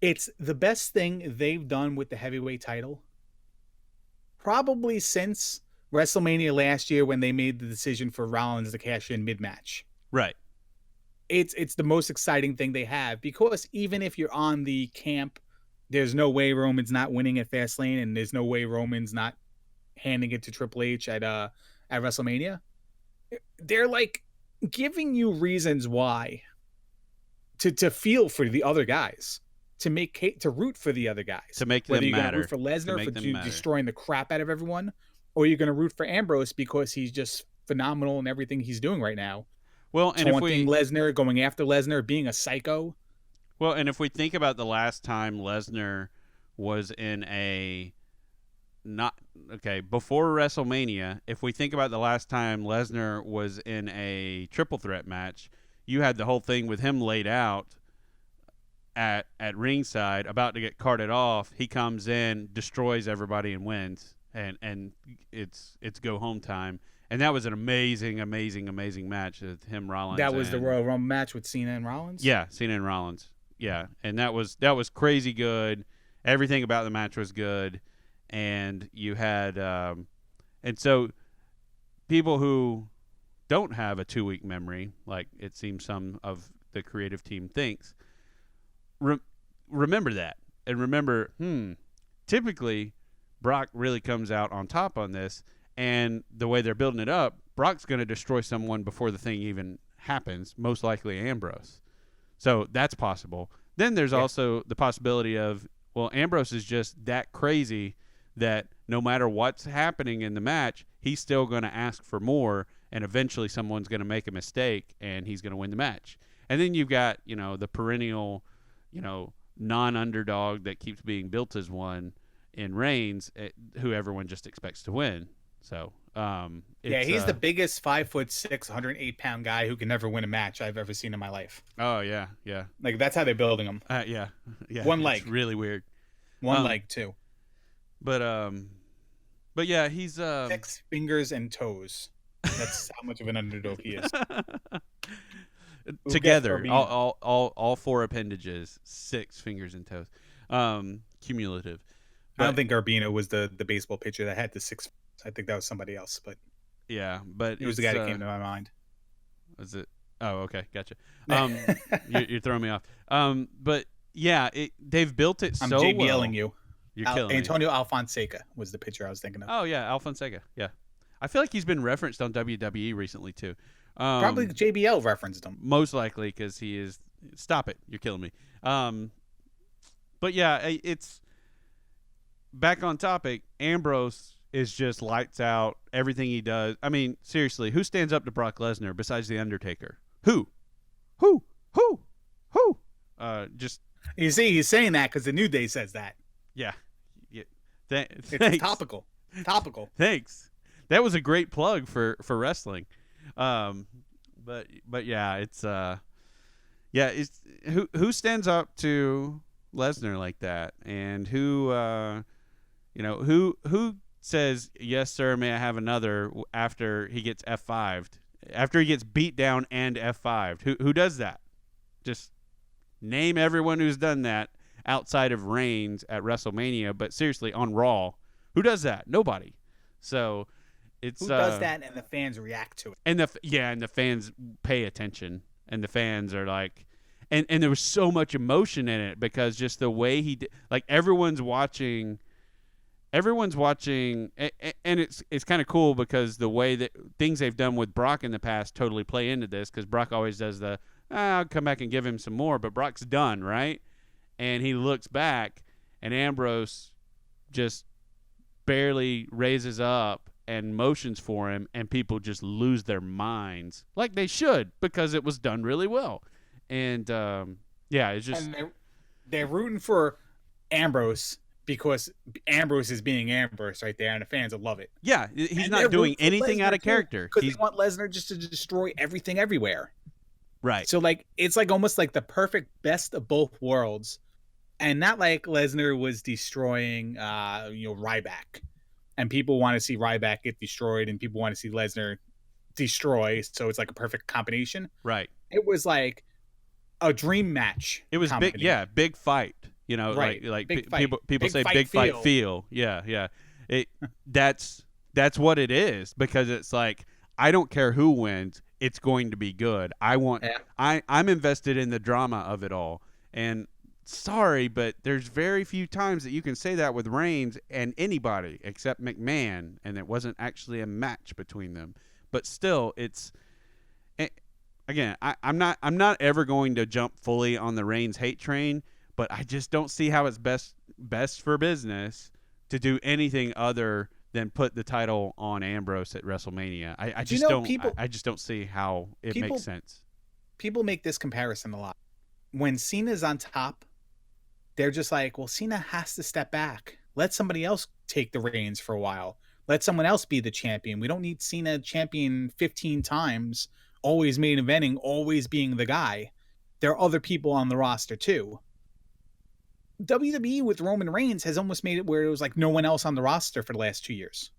It's the best thing they've done with the heavyweight title probably since WrestleMania last year when they made the decision for Rollins to cash in mid-match. Right. it's the most exciting thing they have, because even if you're on the camp, there's no way Roman's not winning at Fastlane, and there's no way Roman's not handing it to Triple H at WrestleMania. They're like giving you reasons why to feel for the other guys, to root for the other guys, to make whether them you're matter. Gonna root for Lesnar for destroying the crap out of everyone, or you're going to root for Ambrose because he's just phenomenal in everything he's doing right now. Well, and if we Lesnar, going after Lesnar, being a psycho. Well, and if we think about the last time Lesnar was in before WrestleMania, if we think about the last time Lesnar was in a triple threat match, you had the whole thing with him laid out at ringside, about to get carted off. He comes in, destroys everybody, and wins, and it's go home time. And that was an amazing match with him, Rollins. That was the Royal Rumble match with Cena and Rollins? Yeah, Cena and Rollins. Yeah, and that was crazy good. Everything about the match was good, and you had and so people who don't have a 2-week memory, like it seems some of the creative team thinks, remember that, and remember, typically Brock really comes out on top on this, and the way they're building it up, Brock's going to destroy someone before the thing even happens, most likely Ambrose. So that's possible. Then there's also the possibility of, well, Ambrose is just that crazy that no matter what's happening in the match, he's still going to ask for more, and eventually someone's going to make a mistake, and he's going to win the match. And then you've got, the perennial, non-underdog that keeps being built as one in Reigns, who everyone just expects to win. So, he's the biggest 5'6", 108-pound guy who can never win a match I've ever seen in my life. Oh yeah. Like that's how they're building him. Yeah. One leg. It's really weird. One leg too. But yeah, he's 6 fingers and toes. That's how much of an underdog he is. Together, all 4 appendages, 6 fingers and toes, cumulative. But I don't think Garbino was the baseball pitcher that had the 6. I think that was somebody else, but yeah, but it was the guy that came to my mind. Was it? Oh, okay, gotcha. You're throwing me off. But yeah, they've built it so well. I'm JBLing you. You're killing Antonio Alfonseca was the pitcher I was thinking of. Oh yeah, Alfonseca. Yeah, I feel like he's been referenced on WWE recently too. Probably JBL referenced him. Most likely because he is. Stop it! You're killing me. But yeah, it's back on topic. Ambrose is just lights out. Everything he does. I mean, seriously, who stands up to Brock Lesnar besides The Undertaker? Who? Just you see, he's saying that because the New Day says that. Yeah. It's topical. Thanks. That was a great plug for wrestling. But yeah, it's it's who stands up to Lesnar like that, and who who says, yes sir, may I have another, after he gets F5'd, after he gets beat down and F5'd. Who does that? Just name everyone who's done that outside of Reigns at WrestleMania, but seriously, on Raw, who does that? Nobody. So it's who does that, and the fans react to it. And the fans pay attention, and the fans are like, and there was so much emotion in it, because just the way he did, like everyone's watching, and it's kind of cool because the way that things they've done with Brock in the past totally play into this, because Brock always does I'll come back and give him some more, but Brock's done, right? And he looks back, and Ambrose just barely raises up and motions for him, and people just lose their minds, like they should, because it was done really well. And it's just, and they're rooting for Ambrose because Ambrose is being Ambrose right there, and the fans will love it. Yeah, he's not doing anything out of character. Because they want Lesnar just to destroy everything everywhere. Right. So it's like almost like the perfect best of both worlds. And not like Lesnar was destroying Ryback. And people want to see Ryback get destroyed, and people want to see Lesnar destroy. So it's like a perfect combination. Right. It was like a dream match. It was big, big fight. Right. like fight. people say big fight feel. Yeah. That's what it is, because it's like, I don't care who wins. it's going to be good. I'm invested in the drama of it all. And sorry, but there's very few times that you can say that with Reigns and anybody except McMahon, and it wasn't actually a match between them. But still, it's again, I'm not ever going to jump fully on the Reigns hate train, but I just don't see how it's best for business to do anything other than put the title on Ambrose at WrestleMania. I just don't see how it makes sense. People make this comparison a lot. When Cena's on top, they're just like, well, Cena has to step back. Let somebody else take the reins for a while. Let someone else be the champion. We don't need Cena champion 15 times, always main eventing, always being the guy. There are other people on the roster too. WWE with Roman Reigns has almost made it where it was like no one else on the roster for the last 2 years.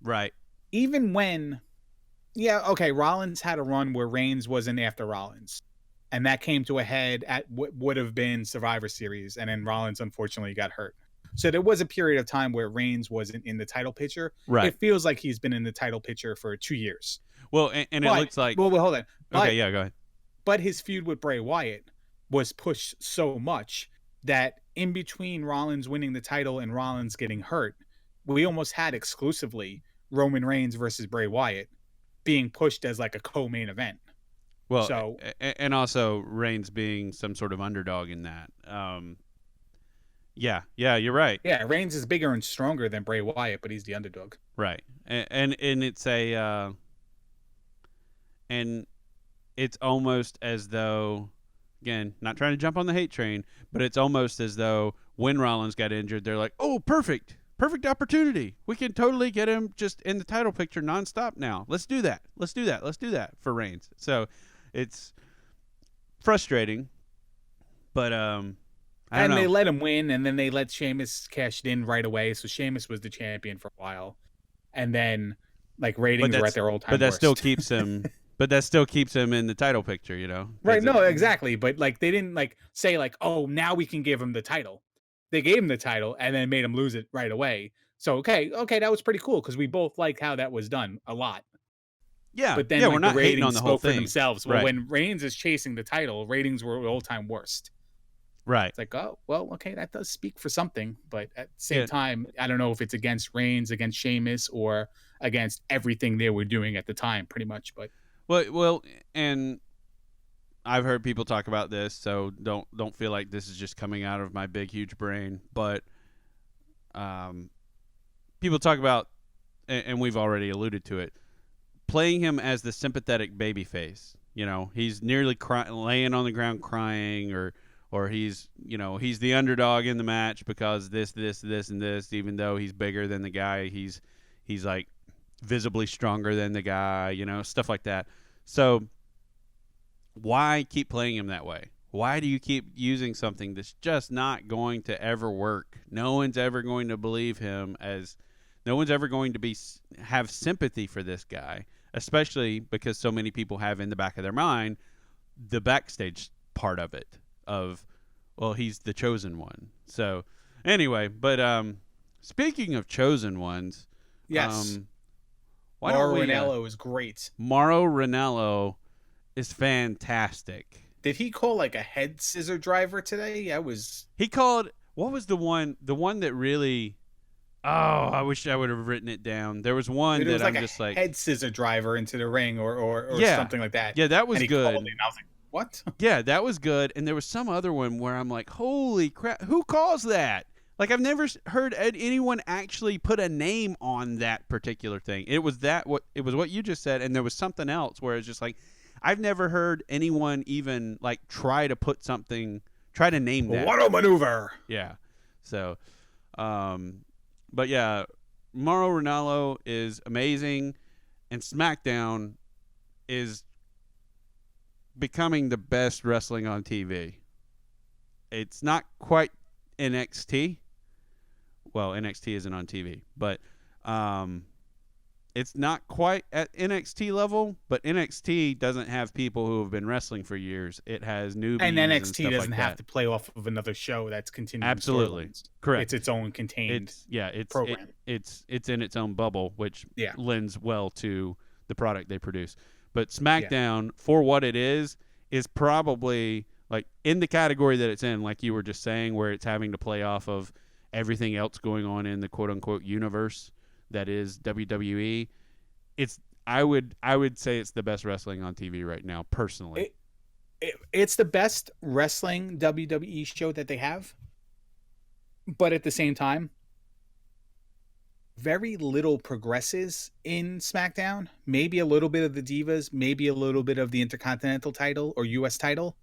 Right. Even when, Rollins had a run where Reigns wasn't after Rollins. And that came to a head at what would have been Survivor Series. And then Rollins, unfortunately, got hurt. So there was a period of time where Reigns wasn't in the title picture. Right. It feels like he's been in the title picture for 2 years. Well, and it looks like... Well, hold on. Okay, yeah, go ahead. But his feud with Bray Wyatt was pushed so much that in between Rollins winning the title and Rollins getting hurt, we almost had exclusively Roman Reigns versus Bray Wyatt being pushed as like a co-main event. Well, so, and also Reigns being some sort of underdog in that. Yeah, you're right. Yeah, Reigns is bigger and stronger than Bray Wyatt, but he's the underdog. Right, and it's a, and it's almost as though, again, not trying to jump on the hate train, but it's almost as though when Rollins got injured, they're like, oh, perfect opportunity. We can totally get him just in the title picture nonstop now. Let's do that for Reigns. So it's frustrating, but I don't know. They let him win, and then they let Sheamus cash it in right away. So Sheamus was the champion for a while, and then like ratings were at their old-time worst. But that still keeps him. But that still keeps him in the title picture, you know? Right, no, exactly. But like they didn't like say like, oh, now we can give him the title. They gave him the title and then made him lose it right away. So okay, that was pretty cool because we both liked how that was done a lot. Yeah, but then we're not the hating on the whole thing thing for themselves. Well, right. When Reigns is chasing the title, ratings were the all-time worst. Right. It's like, oh, well, okay, that does speak for something, but at the same time, I don't know if it's against Reigns, against Sheamus, or against everything they were doing at the time, pretty much. But well, and I've heard people talk about this, so don't feel like this is just coming out of my big, huge brain. But people talk about, and we've already alluded to it, playing him as the sympathetic babyface. You know, he's nearly laying on the ground crying, or he's the underdog in the match because this, and this. Even though he's bigger than the guy, he's like visibly stronger than the guy. You know, stuff like that. So why keep playing him that way? Why do you keep using something that's just not going to ever work? No one's ever going to believe him no one's ever going to have sympathy for this guy, especially because so many people have in the back of their mind the backstage part of it of, well, he's the chosen one. So anyway, but speaking of chosen ones, yes, Mauro Ranallo is great. Mauro Ranallo is fantastic. Did he call like a head scissor driver today? He called, what was the one that really, I wish I would have written it down. There was one that I'm just like, head scissor driver into the ring or something like that. Yeah, that was good. And I was like, what? Yeah, that was good. And there was some other one where I'm like, holy crap, who calls that? Like, I've never heard anyone actually put a name on that particular thing. It was what you just said, and there was something else where it's just like, I've never heard anyone even like try to name that. What a maneuver! Yeah. So, but yeah, Mauro Ranallo is amazing, and SmackDown is becoming the best wrestling on TV. It's not quite NXT. Well, NXT isn't on TV, but it's not quite at NXT level, but NXT doesn't have people who have been wrestling for years. It has newbies and NXT doesn't like have to play off of another show that's continuing. Absolutely. Correct. It's its own contained program. It's in its own bubble, which lends well to the product they produce. But Yeah. SmackDown, for what it is probably like in the category that it's in, like you were just saying, where it's having to play off of everything else going on in the quote unquote universe that is WWE. It's I would say it's the best wrestling on TV right now, personally. It's the best wrestling WWE show that they have, but at the same time, very little progresses in SmackDown. Maybe a little bit of the Divas, maybe a little bit of the Intercontinental title or US title,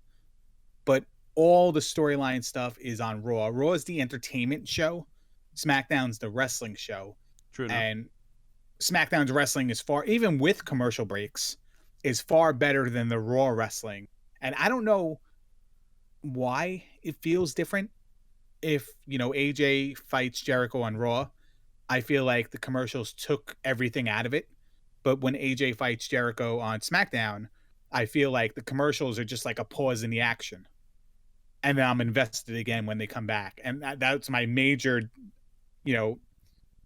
but all the storyline stuff is on Raw. Raw is the entertainment show, SmackDown's the wrestling show. True enough. And SmackDown's wrestling is far, even with commercial breaks, is far better than the Raw wrestling. And I don't know why it feels different. If, AJ fights Jericho on Raw, I feel like the commercials took everything out of it. But when AJ fights Jericho on SmackDown, I feel like the commercials are just like a pause in the action. And then I'm invested again when they come back. And that's my major,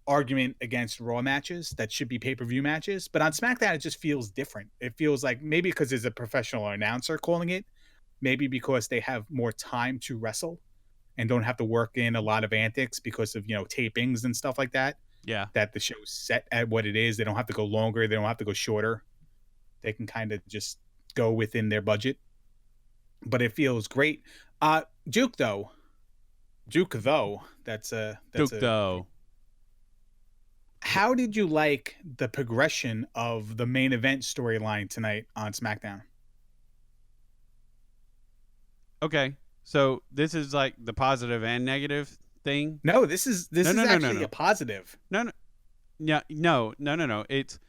argument against Raw matches that should be pay-per-view matches. But on SmackDown, it just feels different. It feels like maybe because there's a professional announcer calling it, maybe because they have more time to wrestle and don't have to work in a lot of antics because of, tapings and stuff like that. Yeah. That the show's set at what it is. They don't have to go longer. They don't have to go shorter. They can kind of just go within their budget. But it feels great. Duke though, that's Duke though. How did you like the progression of the main event storyline tonight on SmackDown? Okay. So this is like the positive and negative thing. No, this is actually a positive. No. It's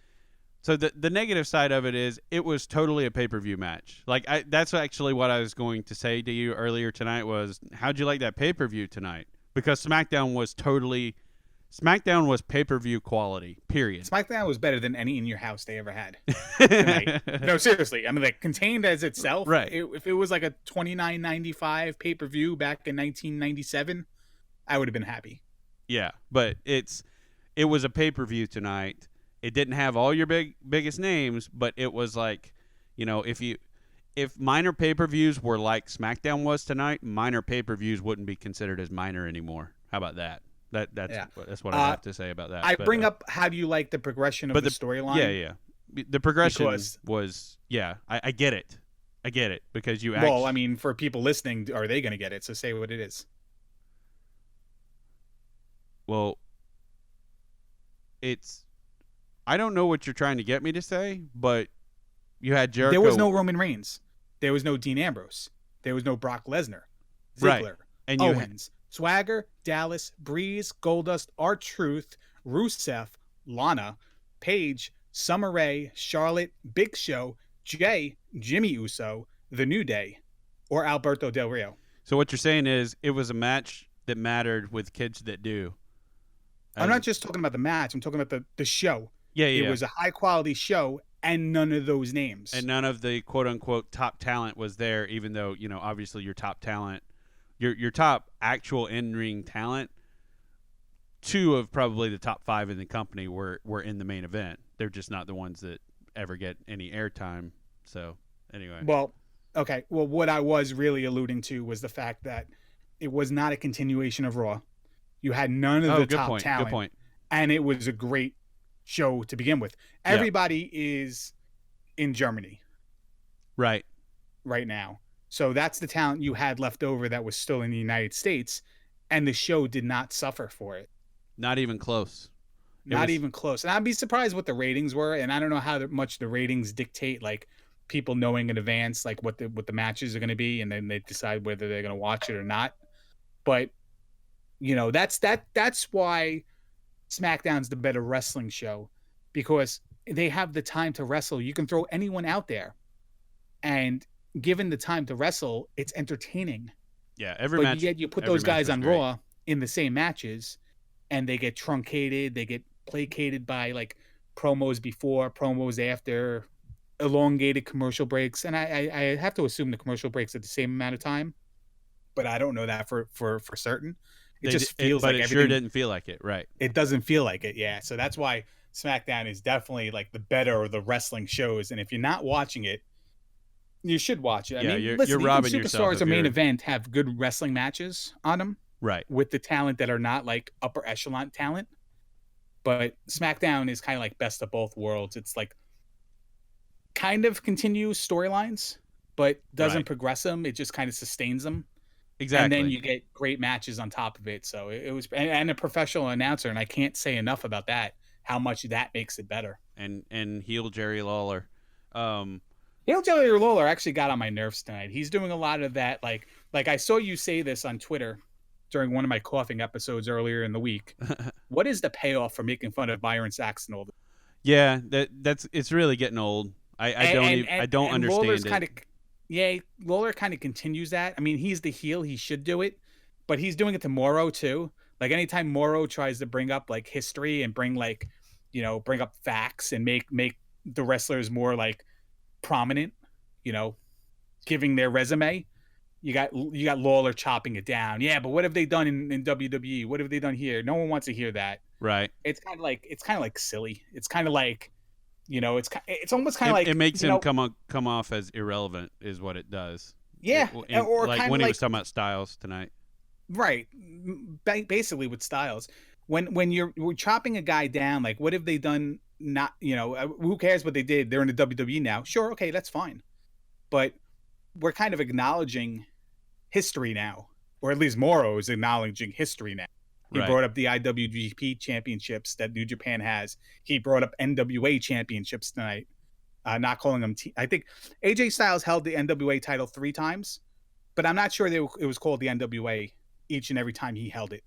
so the negative side of it is it was totally a pay-per-view match. Like that's actually what I was going to say to you earlier tonight was, how'd you like that pay-per-view tonight? Because SmackDown was pay-per-view quality, period. SmackDown was better than any In Your House they ever had tonight. No, seriously. I mean, like, contained as itself, right? If it was like a $29.95 pay-per-view back in 1997, I would have been happy. Yeah, but it was a pay-per-view tonight. It didn't have all your biggest names, but it was like, if minor pay-per-views were like SmackDown was tonight, minor pay-per-views wouldn't be considered as minor anymore. How about that? That's what I have to say about that. I bring up, how do you like the progression of the storyline? Yeah. The progression was I get it. I get it because you actually... Well, I mean, for people listening, are they going to get it? So say what it is. Well, I don't know what you're trying to get me to say, but you had Jericho. There was no Roman Reigns. There was no Dean Ambrose. There was no Brock Lesnar. Ziggler. Right. And Owens. Swagger, Dallas, Breeze, Goldust, R-Truth, Rusev, Lana, Paige, Summer Rae, Charlotte, Big Show, Jay, Jimmy Uso, The New Day, or Alberto Del Rio. So what you're saying is it was a match that mattered with kids that do. I'm not just talking about the match. I'm talking about the show. Yeah. It was a high-quality show, and none of those names. And none of the quote-unquote top talent was there, even though, obviously your top talent, your top actual in-ring talent, 2 of probably the top 5 in the company were in the main event. They're just not the ones that ever get any airtime. So, anyway. Well, okay. Well, what I was really alluding to was the fact that it was not a continuation of Raw. You had none of the top talent. Good point. And it was a great show to begin with. Everybody is in Germany. Right now. So that's the talent you had left over that was still in the United States, and the show did not suffer for it. Not even close. Even close. And I'd be surprised what the ratings were, and I don't know how much the ratings dictate, like people knowing in advance like what the matches are going to be, and then they decide whether they're going to watch it or not. But that's why SmackDown's the better wrestling show, because they have the time to wrestle. You can throw anyone out there, and given the time to wrestle, it's entertaining. Yeah, but yet you put those guys on Raw in the same matches, and they get truncated. They get placated by like promos before, promos after, elongated commercial breaks. And I have to assume the commercial breaks at the same amount of time, but I don't know that for certain. It just feels like everything. Sure didn't feel like it, right? It doesn't feel like it, yeah. So that's why SmackDown is definitely like the better of the wrestling shows. And if you're not watching it, you should watch it. I Yeah, mean, you're listen, even robbing yourself superstars if or main you're event have good wrestling matches on them right. with the talent that are not like upper echelon talent. But SmackDown is kind of like best of both worlds. It's like kind of continues storylines, but doesn't Right. progress them. It just kind of sustains them. And then Exactly. you get great matches on top of it. So it was, and a professional announcer. And I can't say enough about that, how much that makes it better. And heel Jerry Lawler. Hail Jelly Lawler actually got on my nerves tonight. He's doing a lot of that. Like I saw you say this on Twitter during one of my coughing episodes earlier in the week. What is the payoff for making fun of Byron Saxton all the time? Yeah, that's it's really getting old. I don't understand Lawler's it. Lawler kind of continues that. I mean, he's the heel; he should do it, but he's doing it to Morrow too. Like anytime Morrow tries to bring up like history and bring like, bring up facts and make the wrestlers more like prominent, giving their resume. You got Lawler chopping it down. Yeah, but what have they done in WWE? What have they done here? No one wants to hear that. Right. It's kind of like silly. It's kind of like, it's almost kind of like it makes him come off as irrelevant is what it does. Yeah, or like kind when of he was talking about Styles tonight. Right. Basically with Styles, when we're chopping a guy down, like what have they done? Not, who cares what they did? They're in the WWE now. Sure, okay, that's fine. But we're kind of acknowledging history now, or at least Morrow is acknowledging history now. He brought up the IWGP championships that New Japan has. He brought up NWA championships tonight. Not calling them. I think AJ Styles held the NWA title 3 times, but I'm not sure it was called the NWA each and every time he held it.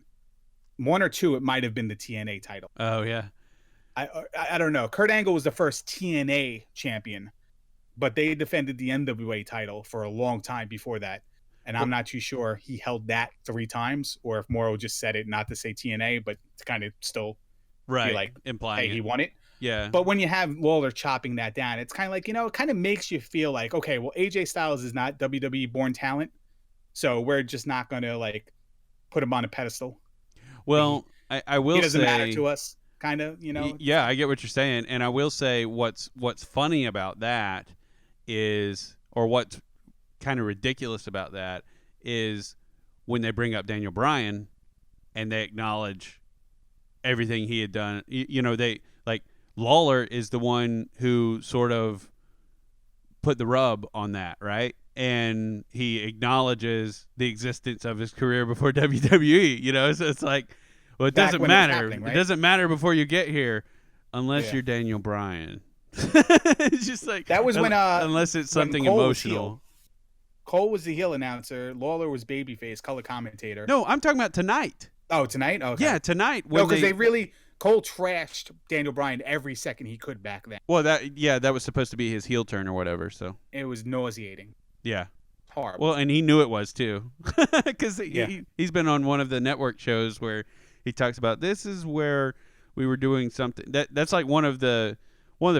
1 or 2, it might have been the TNA title. Oh yeah. I don't know. Kurt Angle was the first TNA champion, but they defended the NWA title for a long time before that. And I'm not too sure he held that 3 times, or if Morrow just said it not to say TNA, but to kind of still be like, implying hey, he won it. Yeah. But when you have Lawler chopping that down, it's kind of like, it kind of makes you feel like, okay, well, AJ Styles is not WWE born talent, so we're just not going to like put him on a pedestal. Well, I will say he doesn't matter to us, kind of, Yeah, I get what you're saying, and I will say what's funny about that is, or what's kind of ridiculous about that is when they bring up Daniel Bryan and they acknowledge everything he had done. They like Lawler is the one who sort of put the rub on that, right? And he acknowledges the existence of his career before WWE. So it's like, well, it doesn't matter. Right? It doesn't matter before you get here, unless you're Daniel Bryan. It's just like that was when unless it's something emotional. Cole was the heel announcer. Lawler was babyface, color commentator. No, I'm talking about tonight. Oh, tonight? Okay. Yeah, tonight. No, because Cole trashed Daniel Bryan every second he could back then. Well, that was supposed to be his heel turn or whatever. So it was nauseating. Yeah. Horrible. Well, and he knew it was too, because he's been on one of the network shows where he talks about this is where we were doing something. That's like one of the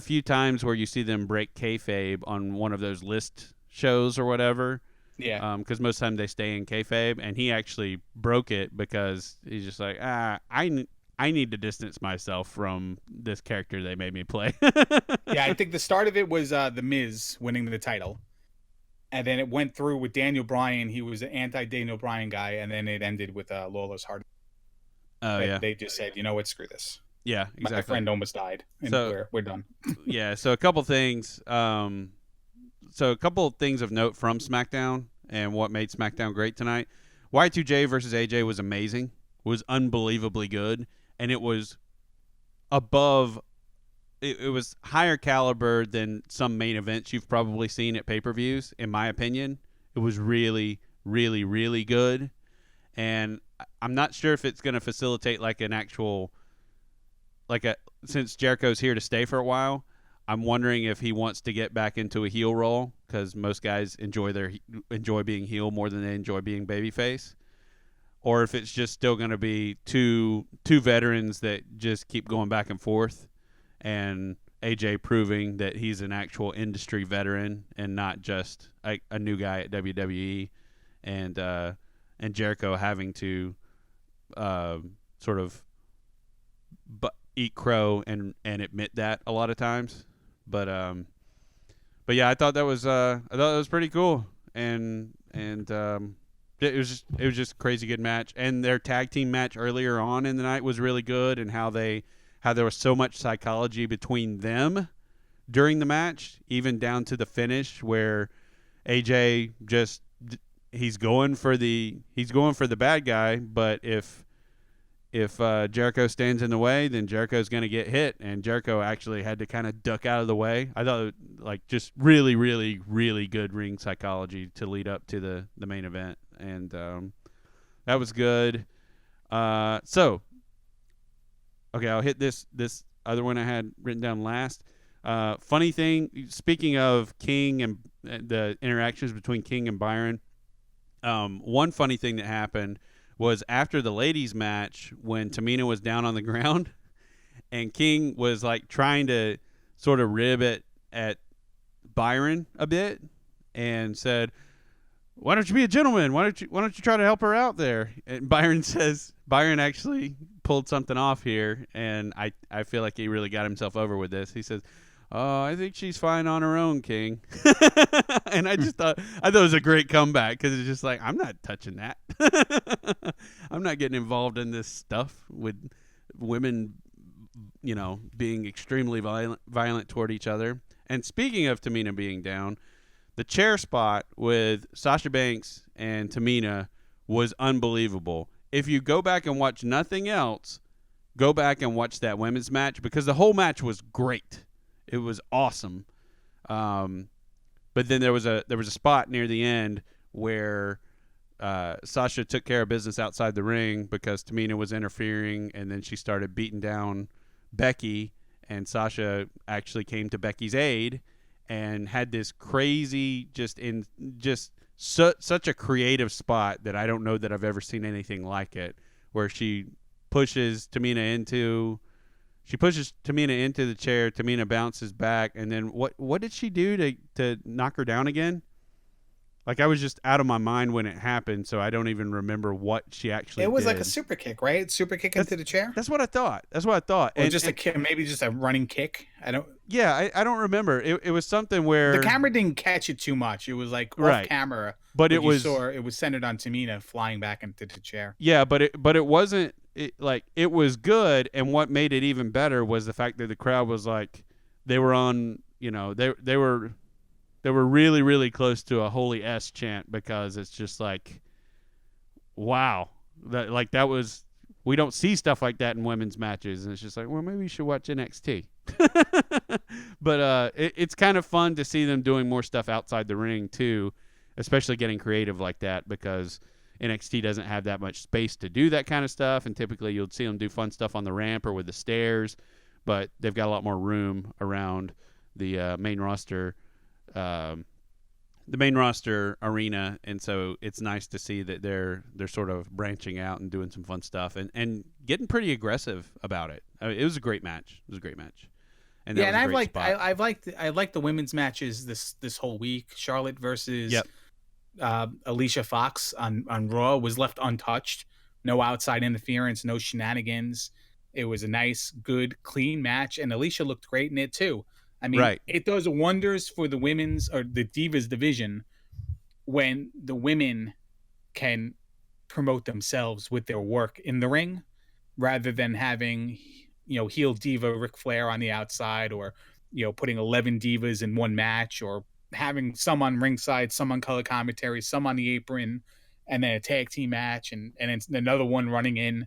few times where you see them break kayfabe on one of those list shows or whatever. Yeah. Because most of the time they stay in kayfabe, and he actually broke it because he's just like, I need to distance myself from this character they made me play. Yeah, I think the start of it was The Miz winning the title. And then it went through with Daniel Bryan. He was an anti-Daniel Bryan guy, and then it ended with Lawler's heart. Oh, yeah. They just said, you know what, screw this. Yeah, exactly. My friend almost died, and so, we're done. Yeah, so a couple things. So a couple of things of note from SmackDown and what made SmackDown great tonight. Y2J versus AJ was amazing. Was unbelievably good, and it was above. It was higher caliber than some main events you've probably seen at pay-per-views, in my opinion. It was really, really, really good, and I'm not sure if it's going to facilitate like an actual, since Jericho's here to stay for a while. I'm wondering if he wants to get back into a heel role, because most guys enjoy being heel more than they enjoy being babyface, or if it's just still going to be two veterans that just keep going back and forth, and AJ proving that he's an actual industry veteran and not just a new guy at WWE, and Jericho having to sort of eat crow and admit that a lot of times. But but yeah, I thought that was pretty cool, and it was just a crazy good match. And their tag team match earlier on in the night was really good, and how there was so much psychology between them during the match, even down to the finish where AJ just he's going for the bad guy, but if Jericho stands in the way, then Jericho's going to get hit, and Jericho actually had to kind of duck out of the way. I thought like just really, really, really good ring psychology to lead up to the main event, and that was good. So, okay, I'll hit this other one I had written down last. Funny thing, speaking of King and the interactions between King and Byron, one funny thing that happened was after the ladies match when Tamina was down on the ground and King was like trying to sort of rib it at Byron a bit and said, "Why don't you be a gentleman? Why don't you try to help her out there?" And Byron actually pulled something off here, and I feel like he really got himself over with this. He says, "Oh, I think she's fine on her own, King." And I thought it was a great comeback because it's just like, I'm not touching that. I'm not getting involved in this stuff with women, being extremely violent toward each other. And speaking of Tamina being down, the chair spot with Sasha Banks and Tamina was unbelievable. If you go back and watch nothing else, go back and watch that women's match because the whole match was great. It was awesome. But then there was a spot near the end where Sasha took care of business outside the ring because Tamina was interfering, and then she started beating down Becky, and Sasha actually came to Becky's aid and had this crazy such a creative spot that I don't know that I've ever seen anything like it, where she pushes Tamina into the chair. Tamina bounces back, and then what did she do to knock her down again? Like, I was just out of my mind when it happened, so I don't even remember what she actually did. It was like a super kick, right? Super kick into the chair? That's what I thought. Or just a kick, maybe just a running kick. I don't remember. It was something where the camera didn't catch it too much. It was like off camera, but it was centered on Tamina flying back into the chair. Yeah, but it wasn't. It was good, and what made it even better was the fact that the crowd was like, they were on, they were really, really close to a holy S chant, because it's just like, wow, that was, we don't see stuff like that in women's matches, and it's just like, well, maybe you should watch NXT. But it's kind of fun to see them doing more stuff outside the ring too, especially getting creative like that, because NXT doesn't have that much space to do that kind of stuff, and typically you'll see them do fun stuff on the ramp or with the stairs, but they've got a lot more room around the main roster arena, and so it's nice to see that they're sort of branching out and doing some fun stuff and getting pretty aggressive about it. I mean, it was a great match. And yeah, and I've liked the women's matches this whole week. Charlotte versus Alicia Fox on Raw was left untouched. No outside interference, no shenanigans. It was a nice, good, clean match, and Alicia looked great in it too. I mean, It does wonders for the women's or the Divas division when the women can promote themselves with their work in the ring, rather than having, heel diva Ric Flair on the outside, or, putting 11 divas in one match, or having some on ringside, some on color commentary, some on the apron, and then a tag team match, and it's another one running in.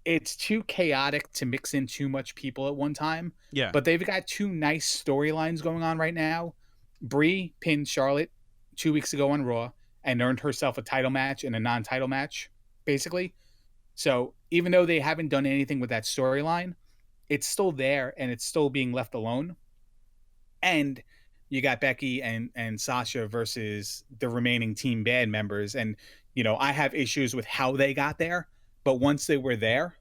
It's too chaotic to mix in too much people at one time. Yeah. But they've got two nice storylines going on right now. Brie pinned Charlotte 2 weeks ago on Raw and earned herself a title match and a non-title match, basically. So even though they haven't done anything with that storyline, it's still there and it's still being left alone. And you got Becky and Sasha versus the remaining Team Bad members. And, I have issues with how they got there. But once they were there,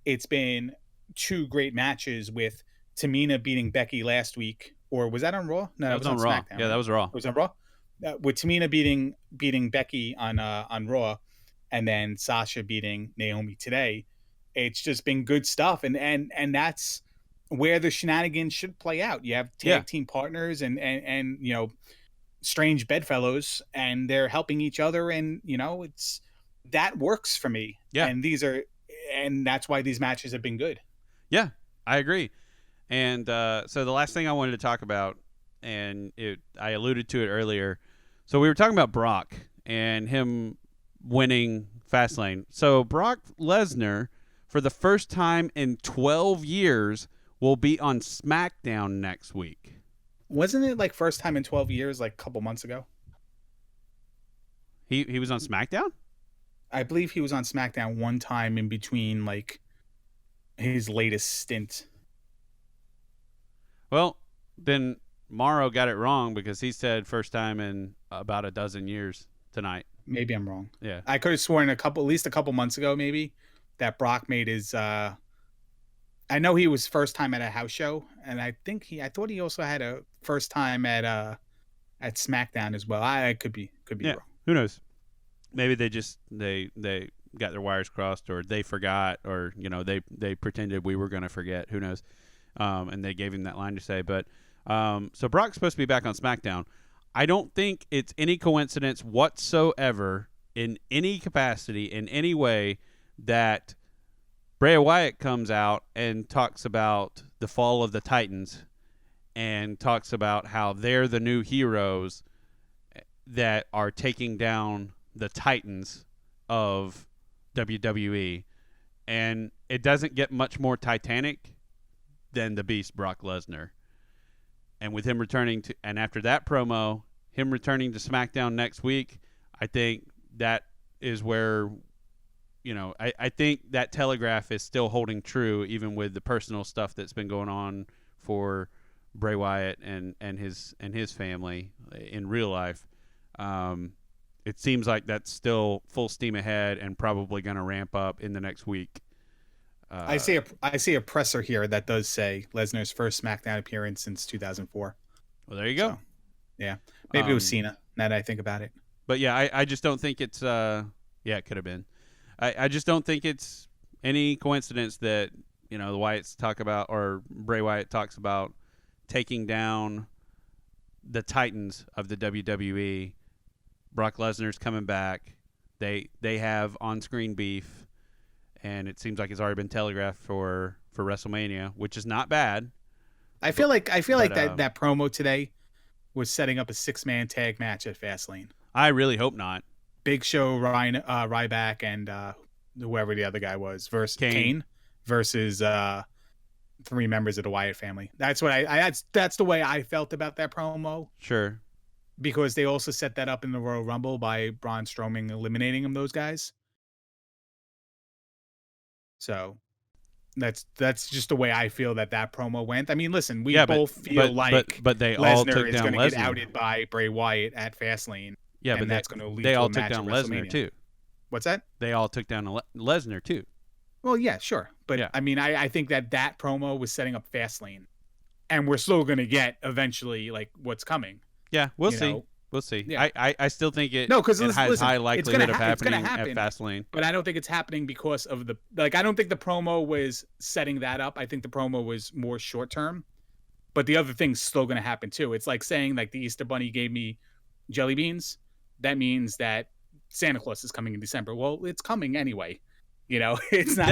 it's been two great matches, with Tamina beating Becky last week. Or was that on Raw? No, that was on Raw. SmackDown. Yeah, that was Raw. It was on Raw? With Tamina beating Becky on Raw, and then Sasha beating Naomi today. It's just been good stuff, and that's where the shenanigans should play out. You have Yeah. tag team partners and strange bedfellows, and they're helping each other, and it's that works for me. Yeah. And that's why these matches have been good. Yeah, I agree. And so the last thing I wanted to talk about, and I alluded to it earlier. So we were talking about Brock and him winning Fastlane. So Brock Lesnar, for the first time in 12 years, will be on SmackDown next week. Wasn't it like first time in 12 years, like a couple months ago? He was on SmackDown? I believe he was on SmackDown one time in between like his latest stint. Well, then Morrow got it wrong because he said first time in about a dozen years tonight. Maybe I'm wrong. Yeah. I could have sworn at least a couple months ago, maybe, that Brock made his I know he was first time at a house show, and I thought he also had a first time at SmackDown as well. I could be wrong. Who knows? Maybe they just they got their wires crossed, or they forgot, or they pretended we were going to forget. Who knows? And they gave him that line to say. But so Brock's supposed to be back on SmackDown. I don't think it's any coincidence whatsoever in any capacity, in any way, that Bray Wyatt comes out and talks about the fall of the Titans and talks about how they're the new heroes that are taking down the Titans of WWE. And it doesn't get much more Titanic than the Beast Brock Lesnar. And with him returning to, and after that promo, him returning to SmackDown next week, I think that is where, I think that telegraph is still holding true, even with the personal stuff that's been going on for Bray Wyatt and his family in real life. It seems like that's still full steam ahead and probably going to ramp up in the next week. I see a presser here that does say Lesnar's first SmackDown appearance since 2004. Well, there you go. So, yeah, maybe it was Cena. Now that I think about it. But yeah, I just don't think it's. It could have been. I just don't think it's any coincidence that the Wyatts talk about, or Bray Wyatt talks about, taking down the Titans of the WWE. Brock Lesnar's coming back. They have on-screen beef, and it seems like it's already been telegraphed for WrestleMania, which is not bad. I feel like that promo today was setting up a 6-man tag match at Fastlane. I really hope not. Big Show, Ryback, and whoever the other guy was versus Kane versus 3 members of the Wyatt family. That's what that's the way I felt about that promo. Sure. Because they also set that up in the Royal Rumble by Braun Strowman eliminating those guys. So that's just the way I feel that promo went. I mean, listen, we both feel but they Lesnar all took is down going to Lesnar. get outed by Bray Wyatt at Fastlane. Yeah, and but that's going to lead they to all a took match down at Lesnar too. What's that? They all took down Lesnar too. Well, yeah, sure, but yeah. I mean, I think that promo was setting up Fastlane, and we're still going to get eventually like what's coming. Yeah, we'll see. We'll see. Yeah. I still think it has high likelihood of happening at Fastlane. But I don't think it's happening because of I don't think the promo was setting that up. I think the promo was more short term. But the other thing's still going to happen too. It's like saying like the Easter Bunny gave me jelly beans. That means that Santa Claus is coming in December. Well, it's coming anyway. It's not.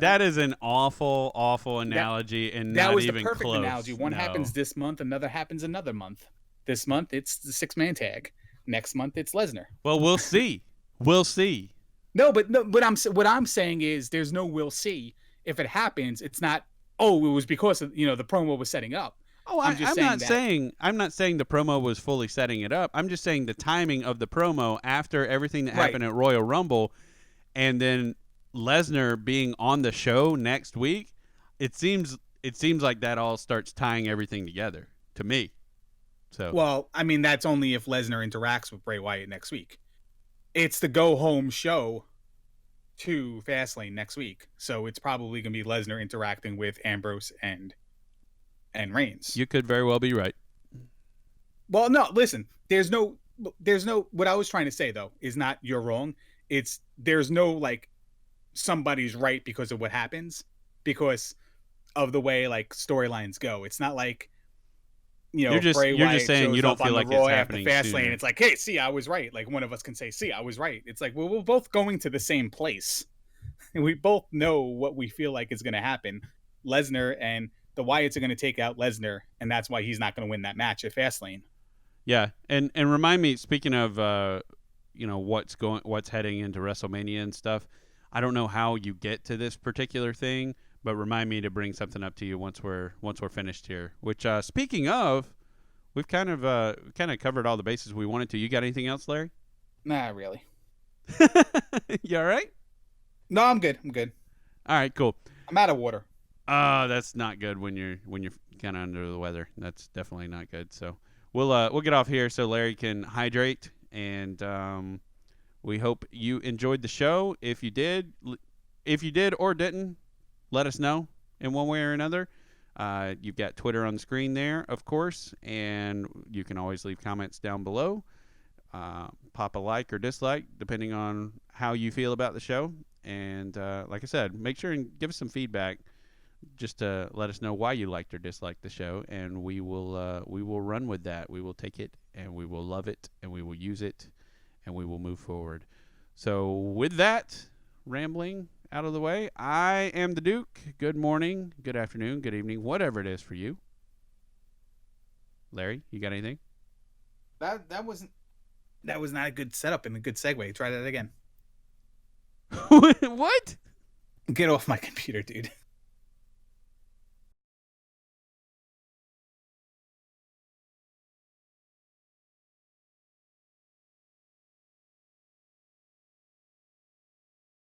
That is an awful analogy, and that not was even the perfect close. analogy. One happens this month, another happens another month. This month it's the 6-man tag. Next month it's Lesnar. Well, we'll see. We'll see. No, but what I'm saying is there's no we'll see. If it happens, it's not. Oh, it was because of the promo was setting up. Oh, I'm not saying the promo was fully setting it up. I'm just saying the timing of the promo after everything that happened at Royal Rumble, and then Lesnar being on the show next week. It seems like that all starts tying everything together to me. So. Well, I mean, that's only if Lesnar interacts with Bray Wyatt next week. It's the go-home show to Fastlane next week, so it's probably going to be Lesnar interacting with Ambrose and Reigns. You could very well be right. Well, no, listen. There's no. What I was trying to say though is not you're wrong. It's there's no like somebody's right because of what happens, because of the way like storylines go. It's not like, Bray you're just Wyatt saying you shows don't up on feel the like it's Raw after happening Fastlane. sooner. It's like, hey, see, I was right. Like one of us can say, see, I was right. It's like, well, we're both going to the same place, and we both know what we feel like is going to happen. Lesnar and the Wyatts are going to take out Lesnar, and that's why he's not going to win that match at Fastlane. Yeah, and remind me. Speaking of, what's heading into WrestleMania and stuff. I don't know how you get to this particular thing, but remind me to bring something up to you once we're finished here. Which, speaking of, we've kind of covered all the bases we wanted to. You got anything else, Larry? Nah, really. You all right? No, I'm good. I'm good. All right, cool. I'm out of water. That's not good when you're kind of under the weather. That's definitely not good. So we'll get off here so Larry can hydrate, and we hope you enjoyed the show. If you did or didn't, let us know in one way or another. You've got Twitter on the screen there, of course, and you can always leave comments down below. Pop a like or dislike depending on how you feel about the show. And like I said, make sure and give us some feedback. Just to let us know why you liked or disliked the show, and we will run with that. We will take it, and we will love it, and we will use it, and we will move forward. So with that rambling out of the way, I am the Duke. Good morning, good afternoon, good evening, whatever it is for you. Larry, you got anything? That was not a good setup and a good segue. Try that again. What? Get off my computer, dude.